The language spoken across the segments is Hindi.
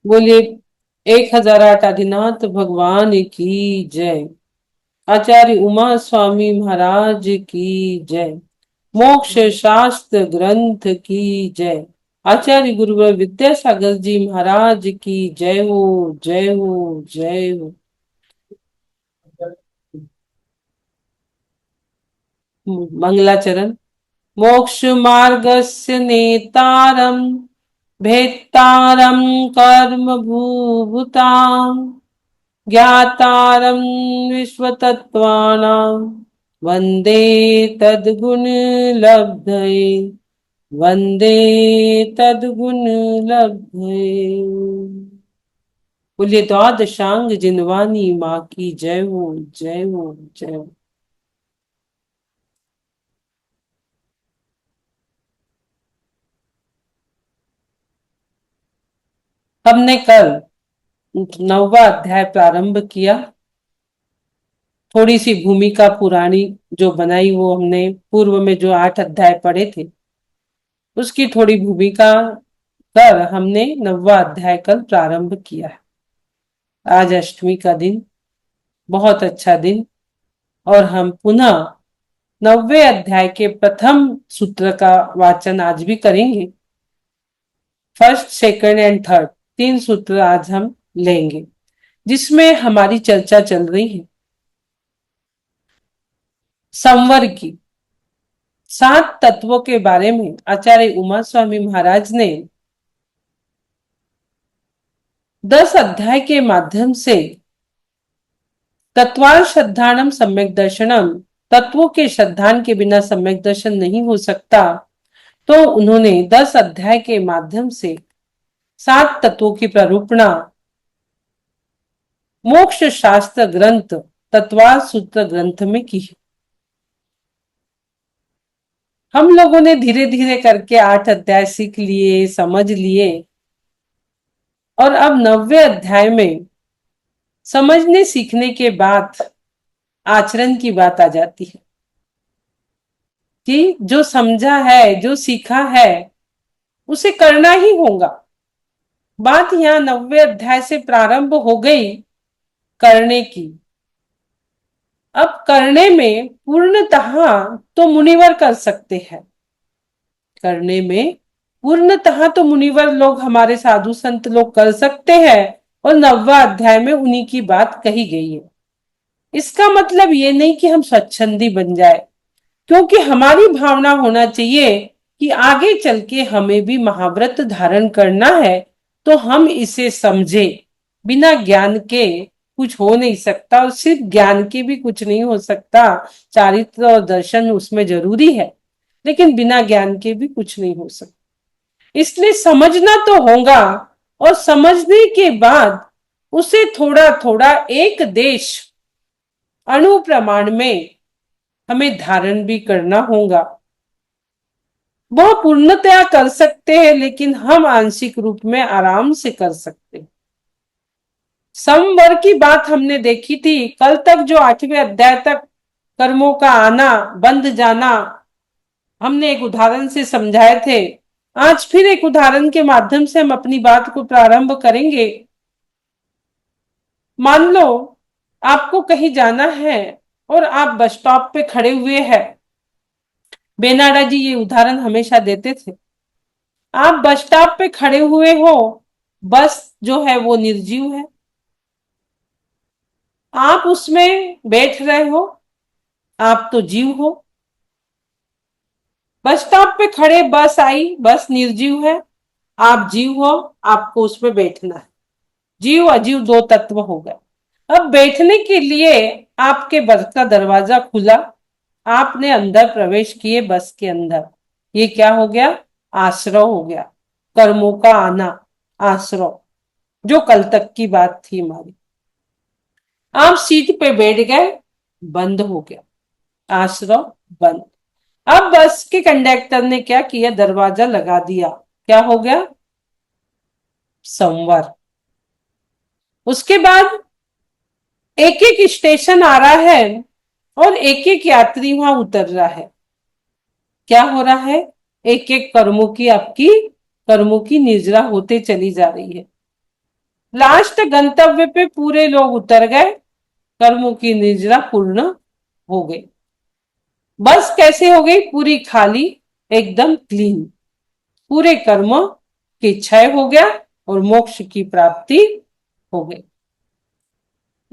बोलिए 1008 आदिनाथ भगवान की जय। आचार्य उमा स्वामी महाराज की जय। मोक्ष शास्त्र ग्रंथ की जय। आचार्य गुरुवर विद्यासागर जी महाराज की जय हो, जय हो, जय हो। मंगलाचरण। मोक्ष मार्गस्य नेतारम भेत्तारम कर्म भूभुताम ज्ञातारं विश्वतत्त्वानां वन्दे तद्गुणलब्धये, वन्दे तद्गुणलब्धये। बोलिए द्वादशांग जिनवानी माँ की जय हो, जय हो, जय हो। हमने कल 9वां अध्याय प्रारंभ किया। थोड़ी सी भूमिका पुरानी जो बनाई वो हमने पूर्व में जो 8 अध्याय पढ़े थे उसकी थोड़ी भूमिका कर हमने 9वां अध्याय कल प्रारंभ किया है। आज अष्टमी का दिन, बहुत अच्छा दिन, और हम पुनः 9वें अध्याय के प्रथम सूत्र का वाचन आज भी करेंगे। फर्स्ट, सेकंड एंड थर्ड 3 सूत्र आज हम लेंगे, जिसमें हमारी चर्चा चल रही है संवर की। 7 तत्वों के बारे में आचार्य उमा स्वामी महाराज ने 10 अध्याय के माध्यम से तत्वार श्रद्धानम सम्यक दर्शनम, तत्वों के श्रद्धान के बिना सम्यक दर्शन नहीं हो सकता, तो उन्होंने 10 अध्याय के माध्यम से 7 तत्वों की प्ररूपणा मोक्ष शास्त्र ग्रंथ तत्वार सूत्र ग्रंथ में की है। हम लोगों ने धीरे धीरे करके 8 अध्याय सीख लिए, समझ लिए, और अब 9वें अध्याय में समझने सीखने के बाद आचरण की बात आ जाती है कि जो समझा है, जो सीखा है, उसे करना ही होगा। बात यहां 9वें अध्याय से प्रारंभ हो गई करने की। अब करने में पूर्णतः तो मुनिवर कर सकते हैं, करने में पूर्णतः तो मुनिवर लोग, हमारे साधु संत लोग कर सकते हैं, और 9वां अध्याय में उन्हीं की बात कही गई है। इसका मतलब ये नहीं कि हम स्वच्छंदी बन जाए, क्योंकि हमारी भावना होना चाहिए कि आगे चल के हमें भी महाव्रत धारण करना है, तो हम इसे समझे। बिना ज्ञान के कुछ हो नहीं सकता, और सिर्फ ज्ञान के भी कुछ नहीं हो सकता। चारित्र और दर्शन उसमें जरूरी है, लेकिन बिना ज्ञान के भी कुछ नहीं हो सकता। इसलिए समझना तो होगा, और समझने के बाद उसे थोड़ा थोड़ा एक देश अणु प्रमाण में हमें धारण भी करना होगा। वह पूर्णतया कर सकते हैं, लेकिन हम आंशिक रूप में आराम से कर सकते हैं। संवर की बात हमने देखी थी कल तक, जो 8वें अध्याय तक कर्मों का आना बंद जाना हमने एक उदाहरण से समझाए थे। आज फिर एक उदाहरण के माध्यम से हम अपनी बात को प्रारंभ करेंगे। मान लो आपको कहीं जाना है और आप बस स्टॉप पे खड़े हुए हैं। बेनाडा जी ये उदाहरण हमेशा देते थे। आप बस स्टॉप पे खड़े हुए हो, बस जो है वो निर्जीव है, आप उसमें बैठ रहे हो, आप तो जीव हो। बस स्टॉप पे खड़े, बस आई, बस निर्जीव है, आप जीव हो, आपको उसमें बैठना है। जीव अजीव 2 तत्व हो गए। अब बैठने के लिए आपके बस का दरवाजा खुला, आपने अंदर प्रवेश किए बस के अंदर। ये क्या हो गया? आश्रय हो गया, कर्मों का आना, आश्रय, जो कल तक की बात थी हमारी। आप सीट पे बैठ गए, बंद हो गया, आश्रय बंद। अब बस के कंडक्टर ने क्या किया? दरवाजा लगा दिया, क्या हो गया? संवर। उसके बाद एक एक स्टेशन आ रहा है और एक एक यात्री वहां उतर रहा है। क्या हो रहा है? एक एक कर्मों की, आपकी कर्मों की निर्जरा होते चली जा रही है। लास्ट गंतव्य पे पूरे लोग उतर गए, कर्मों की निजरा पूर्ण हो गई। बस कैसे हो गई? पूरी खाली, एकदम क्लीन। पूरे कर्म के क्षय हो गया और मोक्ष की प्राप्ति हो गई।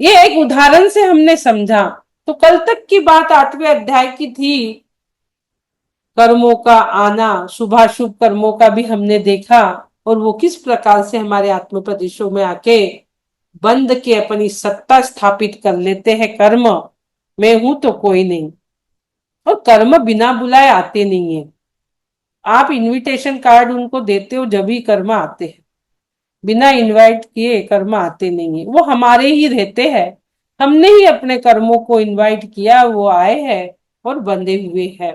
ये एक उदाहरण से हमने समझा। तो कल तक की बात 8वें अध्याय की थी, कर्मों का आना, शुभाशुभ कर्मों का भी हमने देखा, और वो किस प्रकार से हमारे आत्म प्रदेशों में आके बंद के अपनी सत्ता स्थापित कर लेते हैं। कर्म, मैं हूं तो कोई नहीं, और कर्म बिना बुलाए आते नहीं है। आप इनविटेशन कार्ड उनको देते हो जब ही कर्म आते हैं, बिना इनवाइट किए कर्म आते नहीं है। वो हमारे ही रहते हैं, हमने ही अपने कर्मों को इनवाइट किया, वो आए हैं और बंधे हुए हैं।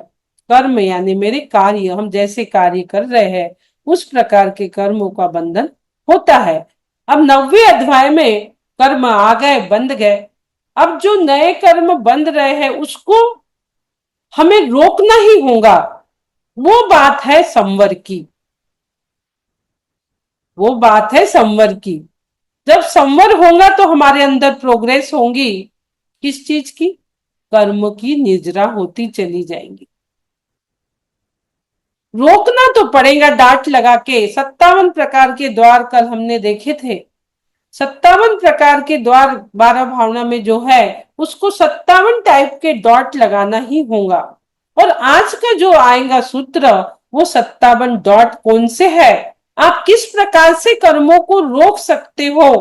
कर्म यानी मेरे कार्य, हम जैसे कार्य कर रहे हैं उस प्रकार के कर्मों का बंधन होता है। अब 9वें अध्याय में कर्म आ गए, बंध गए। अब जो नए कर्म बंध रहे हैं उसको हमें रोकना ही होगा। वो बात है संवर की, वो बात है संवर की। जब संवर होगा तो हमारे अंदर प्रोग्रेस होंगी। किस चीज की? कर्म की निजरा होती चली जाएंगी। रोकना तो पड़ेगा डांट लगा के। 57 प्रकार के द्वार कल हमने देखे थे। 57 प्रकार के द्वार 12 भावना में जो है उसको 57 टाइप के डॉट लगाना ही होगा। और आज का जो आएगा सूत्र, वो 57 डॉट कौन से है, आप किस प्रकार से कर्मों को रोक सकते हो,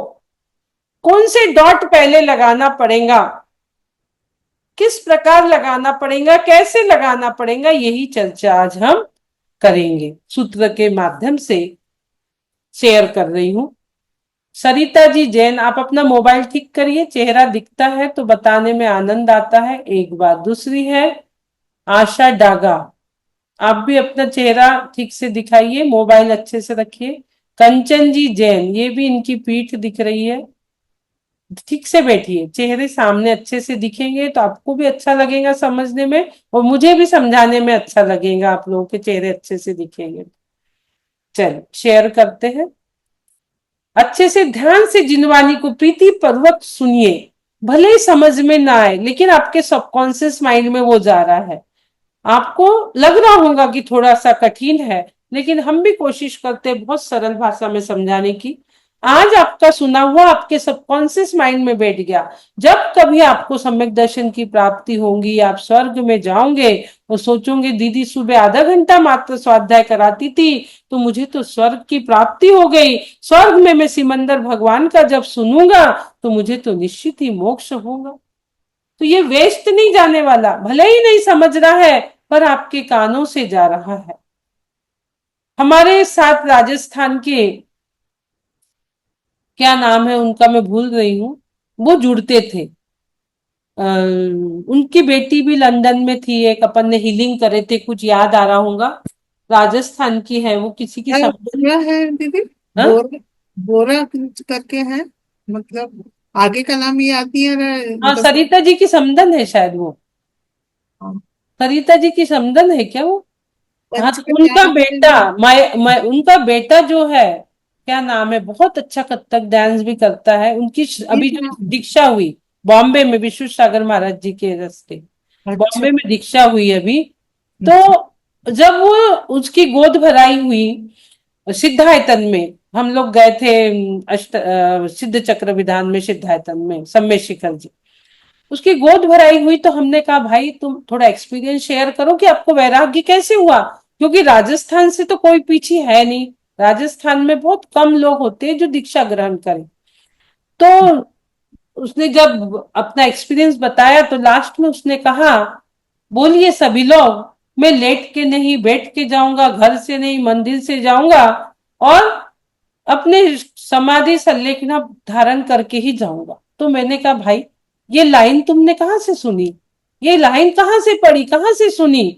कौन से डॉट पहले लगाना पड़ेगा, किस प्रकार लगाना पड़ेगा, कैसे लगाना पड़ेगा, यही चर्चा आज हम करेंगे, सूत्र के माध्यम से शेयर कर रही हूं। सरिता जी जैन, आप अपना मोबाइल ठीक करिए, चेहरा दिखता है तो बताने में आनंद आता है, एक बात। दूसरी है आशा डागा, आप भी अपना चेहरा ठीक से दिखाइए, मोबाइल अच्छे से रखिए। कंचन जी जैन, ये भी इनकी पीठ दिख रही है, ठीक से बैठिए, चेहरे सामने अच्छे से दिखेंगे तो आपको भी अच्छा लगेगा समझने में, और मुझे भी समझाने में अच्छा लगेगा, आप लोगों के चेहरे अच्छे से दिखेंगे। चल शेयर करते हैं। अच्छे से ध्यान से जिनवानी को प्रीति पूर्वक सुनिए, भले ही समझ में ना आए लेकिन आपके सबकॉन्शियस माइंड में वो जा रहा है। आपको लग रहा होगा कि थोड़ा सा कठिन है, लेकिन हम भी कोशिश करते हैं बहुत सरल भाषा में समझाने की। आज आपका सुना हुआ आपके सबकॉन्शियस माइंड में बैठ गया। जब कभी आपको सम्यक दर्शन की प्राप्ति होगी, आप स्वर्ग में जाओगे और सोचोगे दीदी सुबह आधा घंटा मात्र स्वाध्याय कराती थी तो मुझे तो स्वर्ग की प्राप्ति हो गई, स्वर्ग में मैं सिमंदर भगवान का जब सुनूंगा तो मुझे तो निश्चित ही मोक्ष होगा। तो ये वेस्ट नहीं जाने वाला, भले ही नहीं समझ रहा है पर आपके कानों से जा रहा है। हमारे साथ राजस्थान के, क्या नाम है उनका मैं भूल रही हूँ, वो जुड़ते थे। उनकी बेटी भी लंदन में थी, एक अपन ने हीलिंग करे थे, कुछ याद आ रहा होगा। राजस्थान की है वो, किसी की समझ। बोरा है दीदी। हाँ बोरा, बोरा कुछ करके है, मतलब आगे का नाम ये आती है हाँ, मतलब। सरिता जी की समधन है शायद वो। हाँ, सरिता जी की समधन है क्या वो? हाँ पंच तो उनका कल्याण में बेटा, भी। मैं उनका बेटा जो है, क्या नाम है, बहुत अच्छा कथक डांस भी करता है। उनकी अभी जीत जो नाम। दीक्षा हुई बॉम्बे में, विश्व सागर महाराज जी के रस्ते, अच्छा। बॉम्बे में दीक्षा हुई अभी। अच्छा। तो जब वो उसकी गोद भराई हुई सिद्धायतन में, हम लोग गए थे सिद्ध चक्र विधान में, सिद्धायतन में सम्मेद शिखर जी, उसकी गोद भराई हुई तो हमने कहा भाई तुम थोड़ा एक्सपीरियंस शेयर करो कि आपको वैराग्य कैसे हुआ, क्योंकि राजस्थान से तो कोई पीछे है नहीं, राजस्थान में बहुत कम लोग होते हैं जो दीक्षा ग्रहण करें। तो उसने जब अपना एक्सपीरियंस बताया तो लास्ट में उसने कहा, बोलिए सभी लोग, मैं लेट के नहीं बैठ के जाऊंगा, घर से नहीं मंदिर से जाऊंगा, और अपने समाधि संलेखना धारण करके ही जाऊंगा। तो मैंने कहा भाई ये लाइन तुमने कहाँ से सुनी, ये लाइन कहाँ से पढ़ी, कहाँ से सुनी?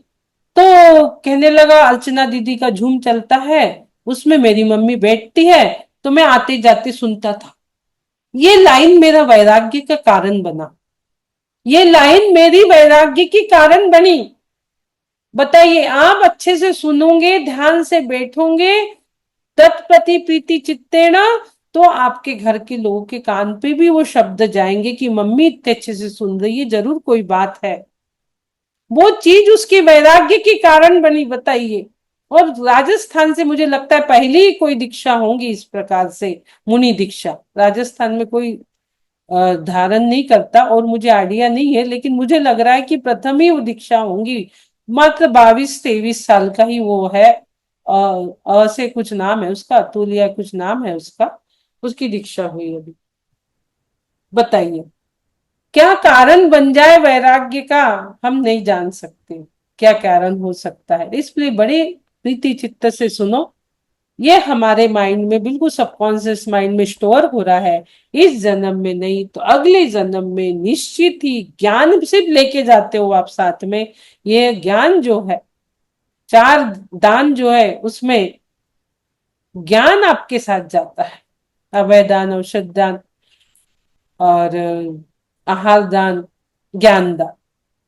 तो कहने लगा अर्चना दीदी का झूम चलता है, उसमें मेरी मम्मी बैठती है तो मैं आते जाते सुनता था। ये लाइन मेरा वैराग्य का कारण बना, ये लाइन मेरी वैराग्य की कारण बनी। बताइए, आप अच्छे से सुनोगे, ध्यान से बैठोगे, तत्प्रति प्रीति चित्तेण, तो आपके घर के लोगों के कान पे भी वो शब्द जाएंगे कि मम्मी इतने अच्छे से सुन रही है, जरूर कोई बात है। वो चीज उसके वैराग्य के कारण बनी, बताइए। और राजस्थान से मुझे लगता है पहली ही कोई दीक्षा होंगी इस प्रकार से, मुनि दीक्षा। राजस्थान में कोई धारण नहीं करता और मुझे आइडिया नहीं है, लेकिन मुझे लग रहा है कि प्रथम ही वो दीक्षा होंगी। मात्र 22-23 साल का ही वो है। से कुछ नाम है उसका, अतुल या कुछ नाम है उसका, उसकी दीक्षा हुई अभी। बताइए क्या कारण बन जाए वैराग्य का, हम नहीं जान सकते। क्या कारण हो सकता है, इसलिए बड़े प्रीति चित्त से सुनो। ये हमारे माइंड में, बिल्कुल सबकॉन्शियस माइंड में स्टोर हो रहा है। इस जन्म में नहीं तो अगले जन्म में निश्चित ही ज्ञान सिर्फ लेके जाते हो आप साथ में। ये ज्ञान जो है, 4 दान जो है उसमें ज्ञान आपके साथ जाता है। अभय दान, औषध दान और आहार दान, ज्ञान दान।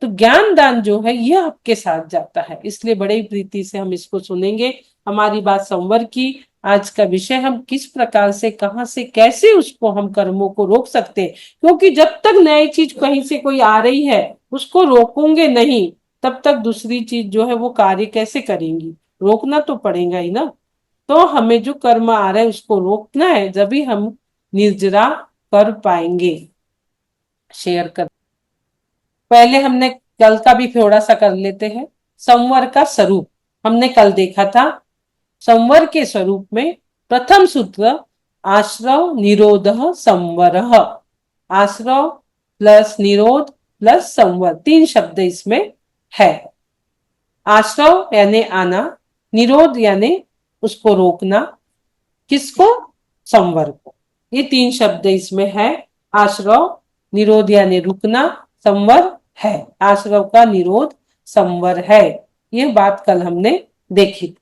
तो ज्ञान दान जो है ये आपके साथ जाता है, इसलिए बड़े ही प्रीति से हम इसको सुनेंगे। हमारी बात संवर की। आज का विषय हम किस प्रकार से, कहां से, कैसे उसको हम कर्मों को रोक सकते हैं, क्योंकि जब तक नई चीज कहीं से कोई आ रही है उसको रोकोगे नहीं, तब तक दूसरी चीज जो है वो कार्य कैसे करेंगी। रोकना तो पड़ेगा ही ना। तो हमें जो कर्म आ रहा है उसको रोकना है, जब भी हम निर्जरा कर पाएंगे। शेयर कर, पहले हमने कल का भी थोड़ा सा कर लेते हैं। संवर का स्वरूप हमने कल देखा था। संवर के स्वरूप में प्रथम सूत्र आश्रव निरोध संवर। आश्रव प्लस निरोध प्लस संवर, 3 शब्द इसमें है। आश्रव यानी आना, निरोध यानी उसको रोकना, किसको, संवर को। ये 3 शब्द इसमें है। आश्रव, निरोध यानी रुकना, संवर है। आश्रव का निरोध संवर है, ये बात कल हमने देखी।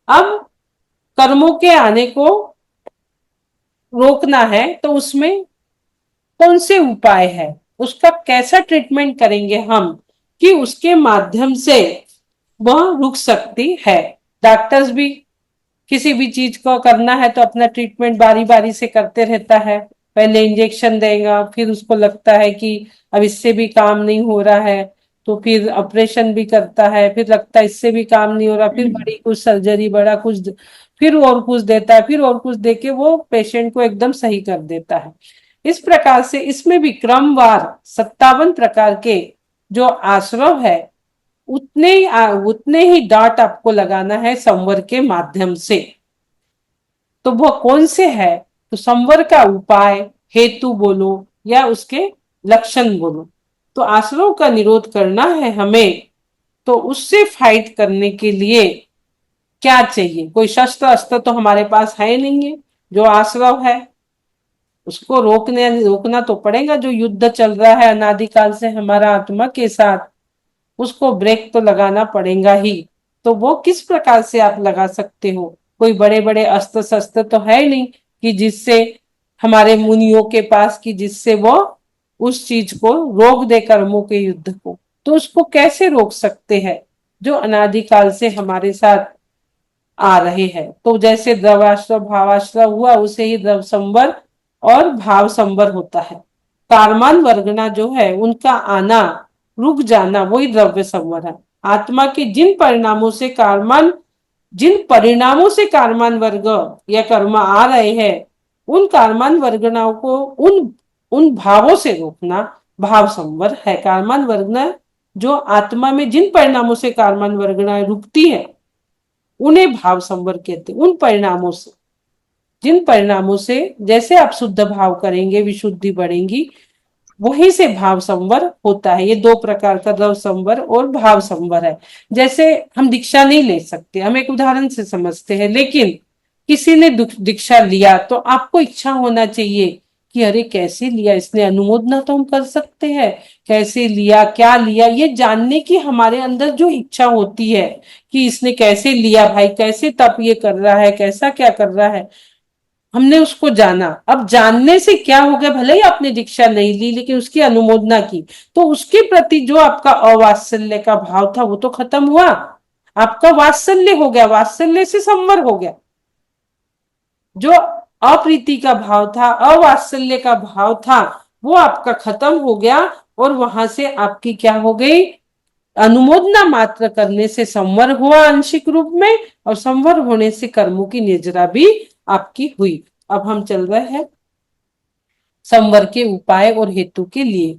अब कर्मों के आने को रोकना है तो उसमें कौन से उपाय है, उसका कैसा ट्रीटमेंट करेंगे हम कि उसके माध्यम से वह रुक सकती है। डॉक्टर्स भी किसी भी चीज को करना है तो अपना ट्रीटमेंट बारी बारी से करते रहता है। पहले इंजेक्शन देगा, फिर उसको लगता है कि अब इससे भी काम नहीं हो रहा है तो फिर ऑपरेशन भी करता है, फिर लगता है इससे भी काम नहीं हो रहा, फिर बड़ी कुछ सर्जरी, बड़ा कुछ, फिर और कुछ देता है, फिर और कुछ देके वो पेशेंट को एकदम सही कर देता है। इस प्रकार से इसमें भी क्रमवार 57 प्रकार के जो आश्रव है, उतने ही डांट आपको लगाना है संवर के माध्यम से। तो वो कौन से है, तो संवर का उपाय, हेतु बोलो या उसके लक्षण बोलो। तो आश्रव का निरोध करना है हमें, तो उससे फाइट करने के लिए क्या चाहिए, कोई शस्त्र अस्त्र तो हमारे पास है नहीं है। जो आश्रव है उसको रोकना तो पड़ेगा। जो युद्ध चल रहा है अनादिकाल से हमारा आत्मा के साथ, उसको ब्रेक तो लगाना पड़ेगा ही। तो वो किस प्रकार से आप लगा सकते हो, कोई बड़े बड़े अस्त्र शस्त्र तो है नहीं कि जिससे, हमारे मुनियों के पास, कि जिससे वो उस चीज को रोक दे, कर्मों के युद्ध को। तो उसको कैसे रोक सकते हैं जो अनादिकाल से हमारे साथ आ रहे हैं। तो जैसे द्रवाश्रव भावाश्रव हुआ, उसे ही द्रव संवर और भाव संवर होता है। कारमान वर्गना जो है उनका आना, रुक जाना, वही द्रव्य संवर है। आत्मा के जिन परिणामों से कारमान वर्ग या कर्म आ रहे हैं, उन कारमान वर्गनाओं को उन उन भावों से रोकना भाव संवर है। कारमान वर्गना जो आत्मा में जिन परिणामों से कारमान वर्गना रुकती है, उन्हें भाव संवर कहते हैं। उन परिणामों से, जिन परिणामों से जैसे आप शुद्ध भाव करेंगे विशुद्धि बढ़ेंगी, वहीं से भाव संवर होता है। ये 2 प्रकार का द्रव संवर और भाव संवर है। जैसे हम दीक्षा नहीं ले सकते, हम एक उदाहरण से समझते हैं, लेकिन किसी ने दीक्षा लिया तो आपको इच्छा होना चाहिए कि अरे कैसे लिया इसने, अनुमोदना तो हम कर सकते हैं, कैसे लिया, क्या लिया, ये जानने की हमारे अंदर जो इच्छा होती है कि इसने कैसे लिया, भाई कैसे तप ये कर रहा है, कैसा क्या कर रहा है, हमने उसको जाना। अब जानने से क्या हो गया, भले ही आपने दीक्षा नहीं ली लेकिन उसकी अनुमोदना की, तो उसके प्रति जो आपका अवात्सल्य का भाव था वो तो खत्म हुआ, आपका वात्सल्य हो गया, वात्सल्य से संवर हो गया। जो अप्रीति का भाव था, अवात्सल्य का भाव था, वो आपका खत्म हो गया और वहां से आपकी क्या हो गई, अनुमोदना मात्र करने से संवर हुआ आंशिक रूप में, और संवर होने से कर्मों की निर्जरा भी आपकी हुई। अब हम चल रहे हैं संवर के उपाय और हेतु के लिए।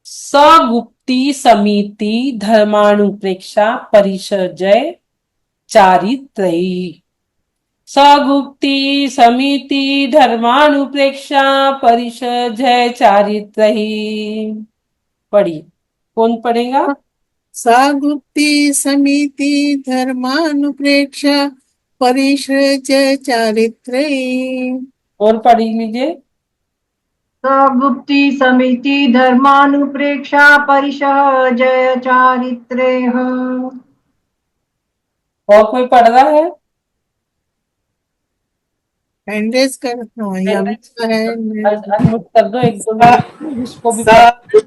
सगुप्ती समिति धर्मानुप्रेक्षा परिसर्जय चारित्रयी। सगुप्ती समिति धर्मानुप्रेक्षा परिसर्जय चारित्रयी। पढ़िए, कौन पढ़ेगा? सागुप्ती समिति धर्मानुप्रेक्षा परिसृज्य चारित्रे। और पढ़ लीजिए। सगुप्ती समिति धर्मानुप्रेक्षा परिसह जय चारित्रेह। और कोई पढ़ रहा है? हैंडरेज कर, हाँ, ये अमित है। अनम्यूट कर दो एक दो मिनट, इसको भी पढ़।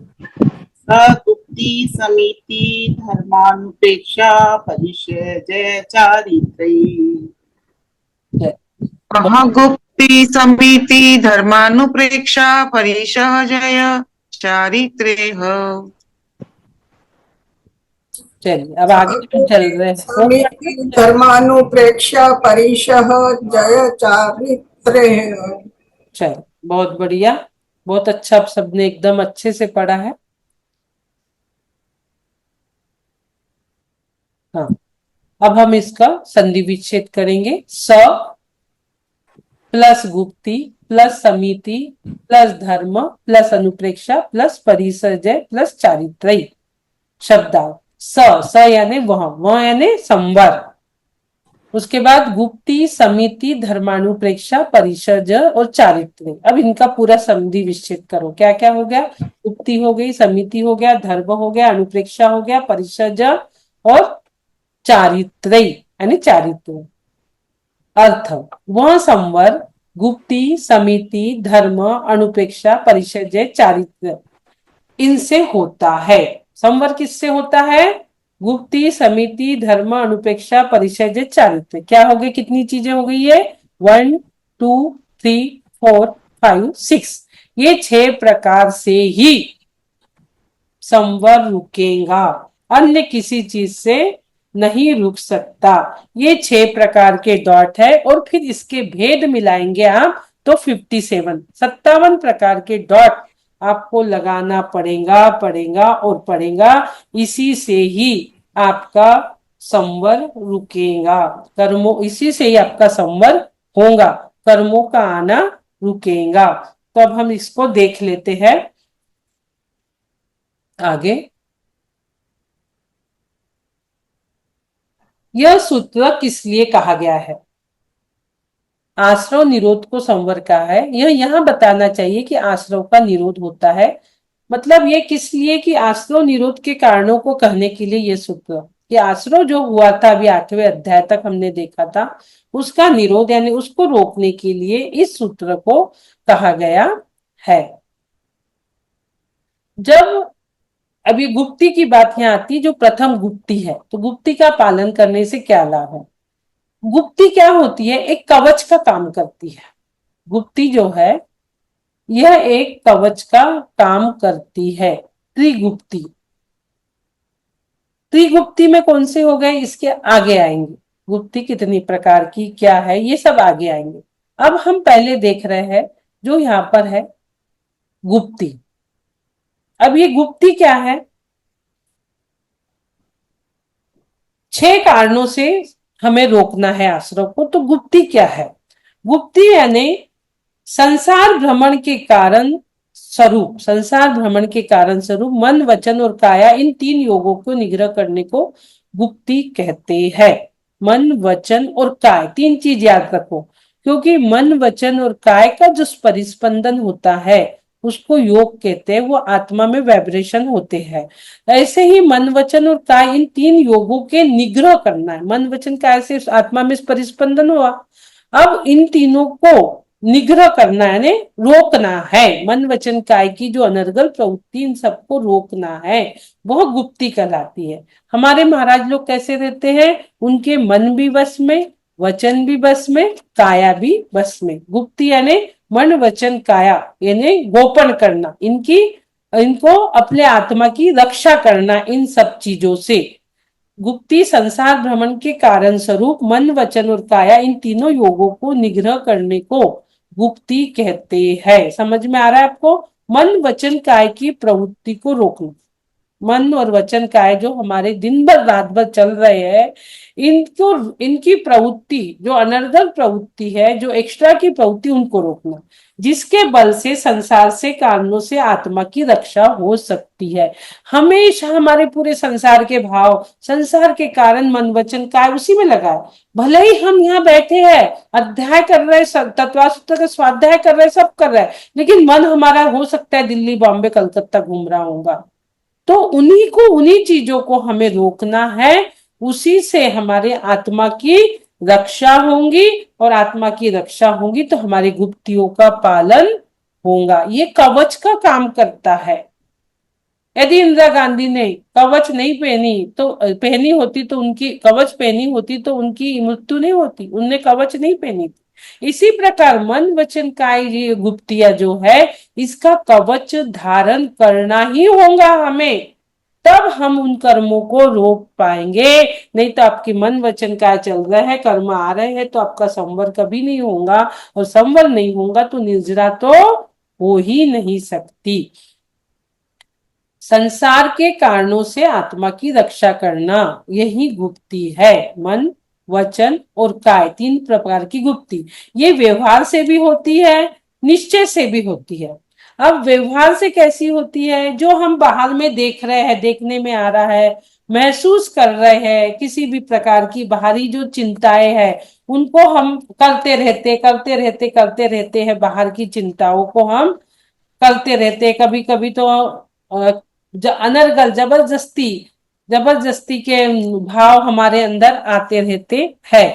सगुप्ती समिति धर्मानुपेक्षा परिषजय चारित्रयी। गुप्ती समिति धर्मानुप्रेक्षा परिसहजय चारित्रेह। चलिए अब आगे हम चल रहे हैं। समिति धर्मानुप्रेक्षा परिशः जय चारित्रे। चलो, बहुत बढ़िया, बहुत अच्छा, आप सबने एकदम अच्छे से पढ़ा है। हाँ, अब हम इसका संधि विच्छेद करेंगे। स प्लस गुप्ती प्लस समिति प्लस धर्म प्लस अनुप्रेक्षा प्लस परिसर्जय प्लस चारित्रयी। शब्दार्थ स यानी वह यानी संवर। उसके बाद गुप्ती समिति धर्मानुप्रेक्षा परिसर्ज और चारित्र। अब इनका पूरा संधि विच्छेद करो। क्या क्या हो गया? गुप्ती हो गई, समिति हो गया, धर्म हो गया, अनुप्रेक्षा हो गया, परिसर्ज और चारित्र यानी चारित्र। अर्थ वह संवर गुप्ती समिति धर्म अनुप्रेक्षा परिसर्ज चारित्र इनसे होता है। संवर किससे होता है? गुप्ती समिति धर्म अनुपेक्षा परिसर्जय चारित्र। क्या हो गई, कितनी चीजें हो गई है? 1 2 3 4 5 6। ये 6 प्रकार से ही संवर रुकेगा, अन्य किसी चीज से नहीं रुक सकता। ये 6 प्रकार के डॉट है और फिर इसके भेद मिलाएंगे आप तो 57 प्रकार के डॉट आपको लगाना पड़ेगा और पड़ेगा। इसी से ही आपका संवर रुकेगा, कर्मों, इसी से ही आपका संवर होगा, कर्मों का आना रुकेगा। तो अब हम इसको देख लेते हैं आगे। यह सूत्र किस लिए कहा गया है? आश्रव निरोध को संवर का है। यह यहाँ बताना चाहिए कि आश्रव का निरोध होता है। मतलब ये किस लिए कि आश्रव निरोध के कारणों को कहने के लिए ये सूत्र, कि आश्रव जो हुआ था अभी 8वें अध्याय तक हमने देखा था, उसका निरोध यानी उसको रोकने के लिए इस सूत्र को कहा गया है। जब अभी गुप्ती की बात यहाँ आती, जो प्रथम गुप्ती है, तो गुप्ती का पालन करने से क्या लाभ है? गुप्ती क्या होती है? एक कवच का काम करती है। गुप्ती जो है यह एक कवच का काम करती है। त्रिगुप्ती, त्रिगुप्ती में कौन से हो गए इसके आगे आएंगे। गुप्ती कितनी प्रकार की क्या है ये सब आगे आएंगे। अब हम पहले देख रहे हैं जो यहाँ पर है गुप्ती। अब ये गुप्ती क्या है? 6 कारणों से हमें रोकना है आश्रव को। तो गुप्ती क्या है? गुप्ती यानी संसार भ्रमण के कारण स्वरूप, संसार भ्रमण के कारण स्वरूप मन वचन और काया, इन 3 योगों को निग्रह करने को गुप्ती कहते हैं। मन वचन और काय, 3 चीज याद रखो, क्योंकि मन वचन और काय का जो परिस्पंदन होता है उसको योग कहते हैं। वो आत्मा में वाइब्रेशन होते हैं। ऐसे ही मन वचन और काय, इन 3 योगों के निग्रह करना है। मन वचन काय से आत्मा में परिस्पंदन हुआ, अब इन तीनों को निग्रह करना है, यानी रोकना है। मन वचन काय की जो अनर्गल प्रवृत्ति, इन सबको रोकना है, वह गुप्ती कहलाती है। हमारे महाराज लोग कैसे रहते हैं? उनके मन भी वश में, वचन भी बस में, काया भी बस में। गुप्ती यानी मन वचन काया यानी गोपन करना, इनको अपने आत्मा की रक्षा करना इन सब चीजों से। गुप्ती संसार भ्रमण के कारण स्वरूप मन वचन और काया इन तीनों योगों को निग्रह करने को गुप्ती कहते हैं। समझ में आ रहा है आपको? मन वचन काय की प्रवृत्ति को रोकना, मन और वचन काय जो हमारे दिन भर रात भर चल रहे हैं, इनको इनकी प्रवृत्ति जो अनर्गल प्रवृत्ति है, जो एक्स्ट्रा की प्रवृत्ति, उनको रोकना, जिसके बल से संसार से कारणों से आत्मा की रक्षा हो सकती है। हमेशा हमारे पूरे संसार के भाव, संसार के कारण मन वचन काय उसी में लगा है। भले ही हम यहाँ बैठे हैं, अध्याय कर रहे हैं, तत्वासूत्र का स्वाध्याय कर रहे हैं, सब कर रहे हैं, लेकिन मन हमारा हो सकता है दिल्ली बॉम्बे कलकत्ता घूम रहा होगा। तो उन्हीं चीजों को हमें रोकना है, उसी से हमारे आत्मा की रक्षा होगी, और आत्मा की रक्षा होगी तो हमारी गुप्तियों का पालन होगा। ये कवच का काम करता है। यदि इंदिरा गांधी ने कवच नहीं पहनी होती तो उनकी कवच पहनी होती तो उनकी मृत्यु नहीं होती, उनने कवच नहीं पहनी थी। इसी प्रकार मन वचन काय ये गुप्तियां जो है, इसका कवच धारण करना ही होगा हमें, तब हम उन कर्मों को रोक पाएंगे। नहीं तो आपकी मन वचन काय चल रहा है, कर्म आ रहे हैं, तो आपका संवर कभी नहीं होगा, और संवर नहीं होगा तो निर्जरा तो हो ही नहीं सकती। संसार के कारणों से आत्मा की रक्षा करना, यही गुप्ती है। मन वचन और काय, तीन प्रकार की गुप्ती। ये व्यवहार से भी होती है, निश्चय से भी होती है। अब व्यवहार से कैसी होती है? जो हम बाहर में देख रहे हैं, देखने में आ रहा है, महसूस कर रहे हैं, किसी भी प्रकार की बाहरी जो चिंताएं हैं, उनको हम करते रहते हैं, बाहर की चिंताओं को हम करते रहते। कभी कभी तो अनर्गल जबरदस्ती के भाव हमारे अंदर आते रहते हैं।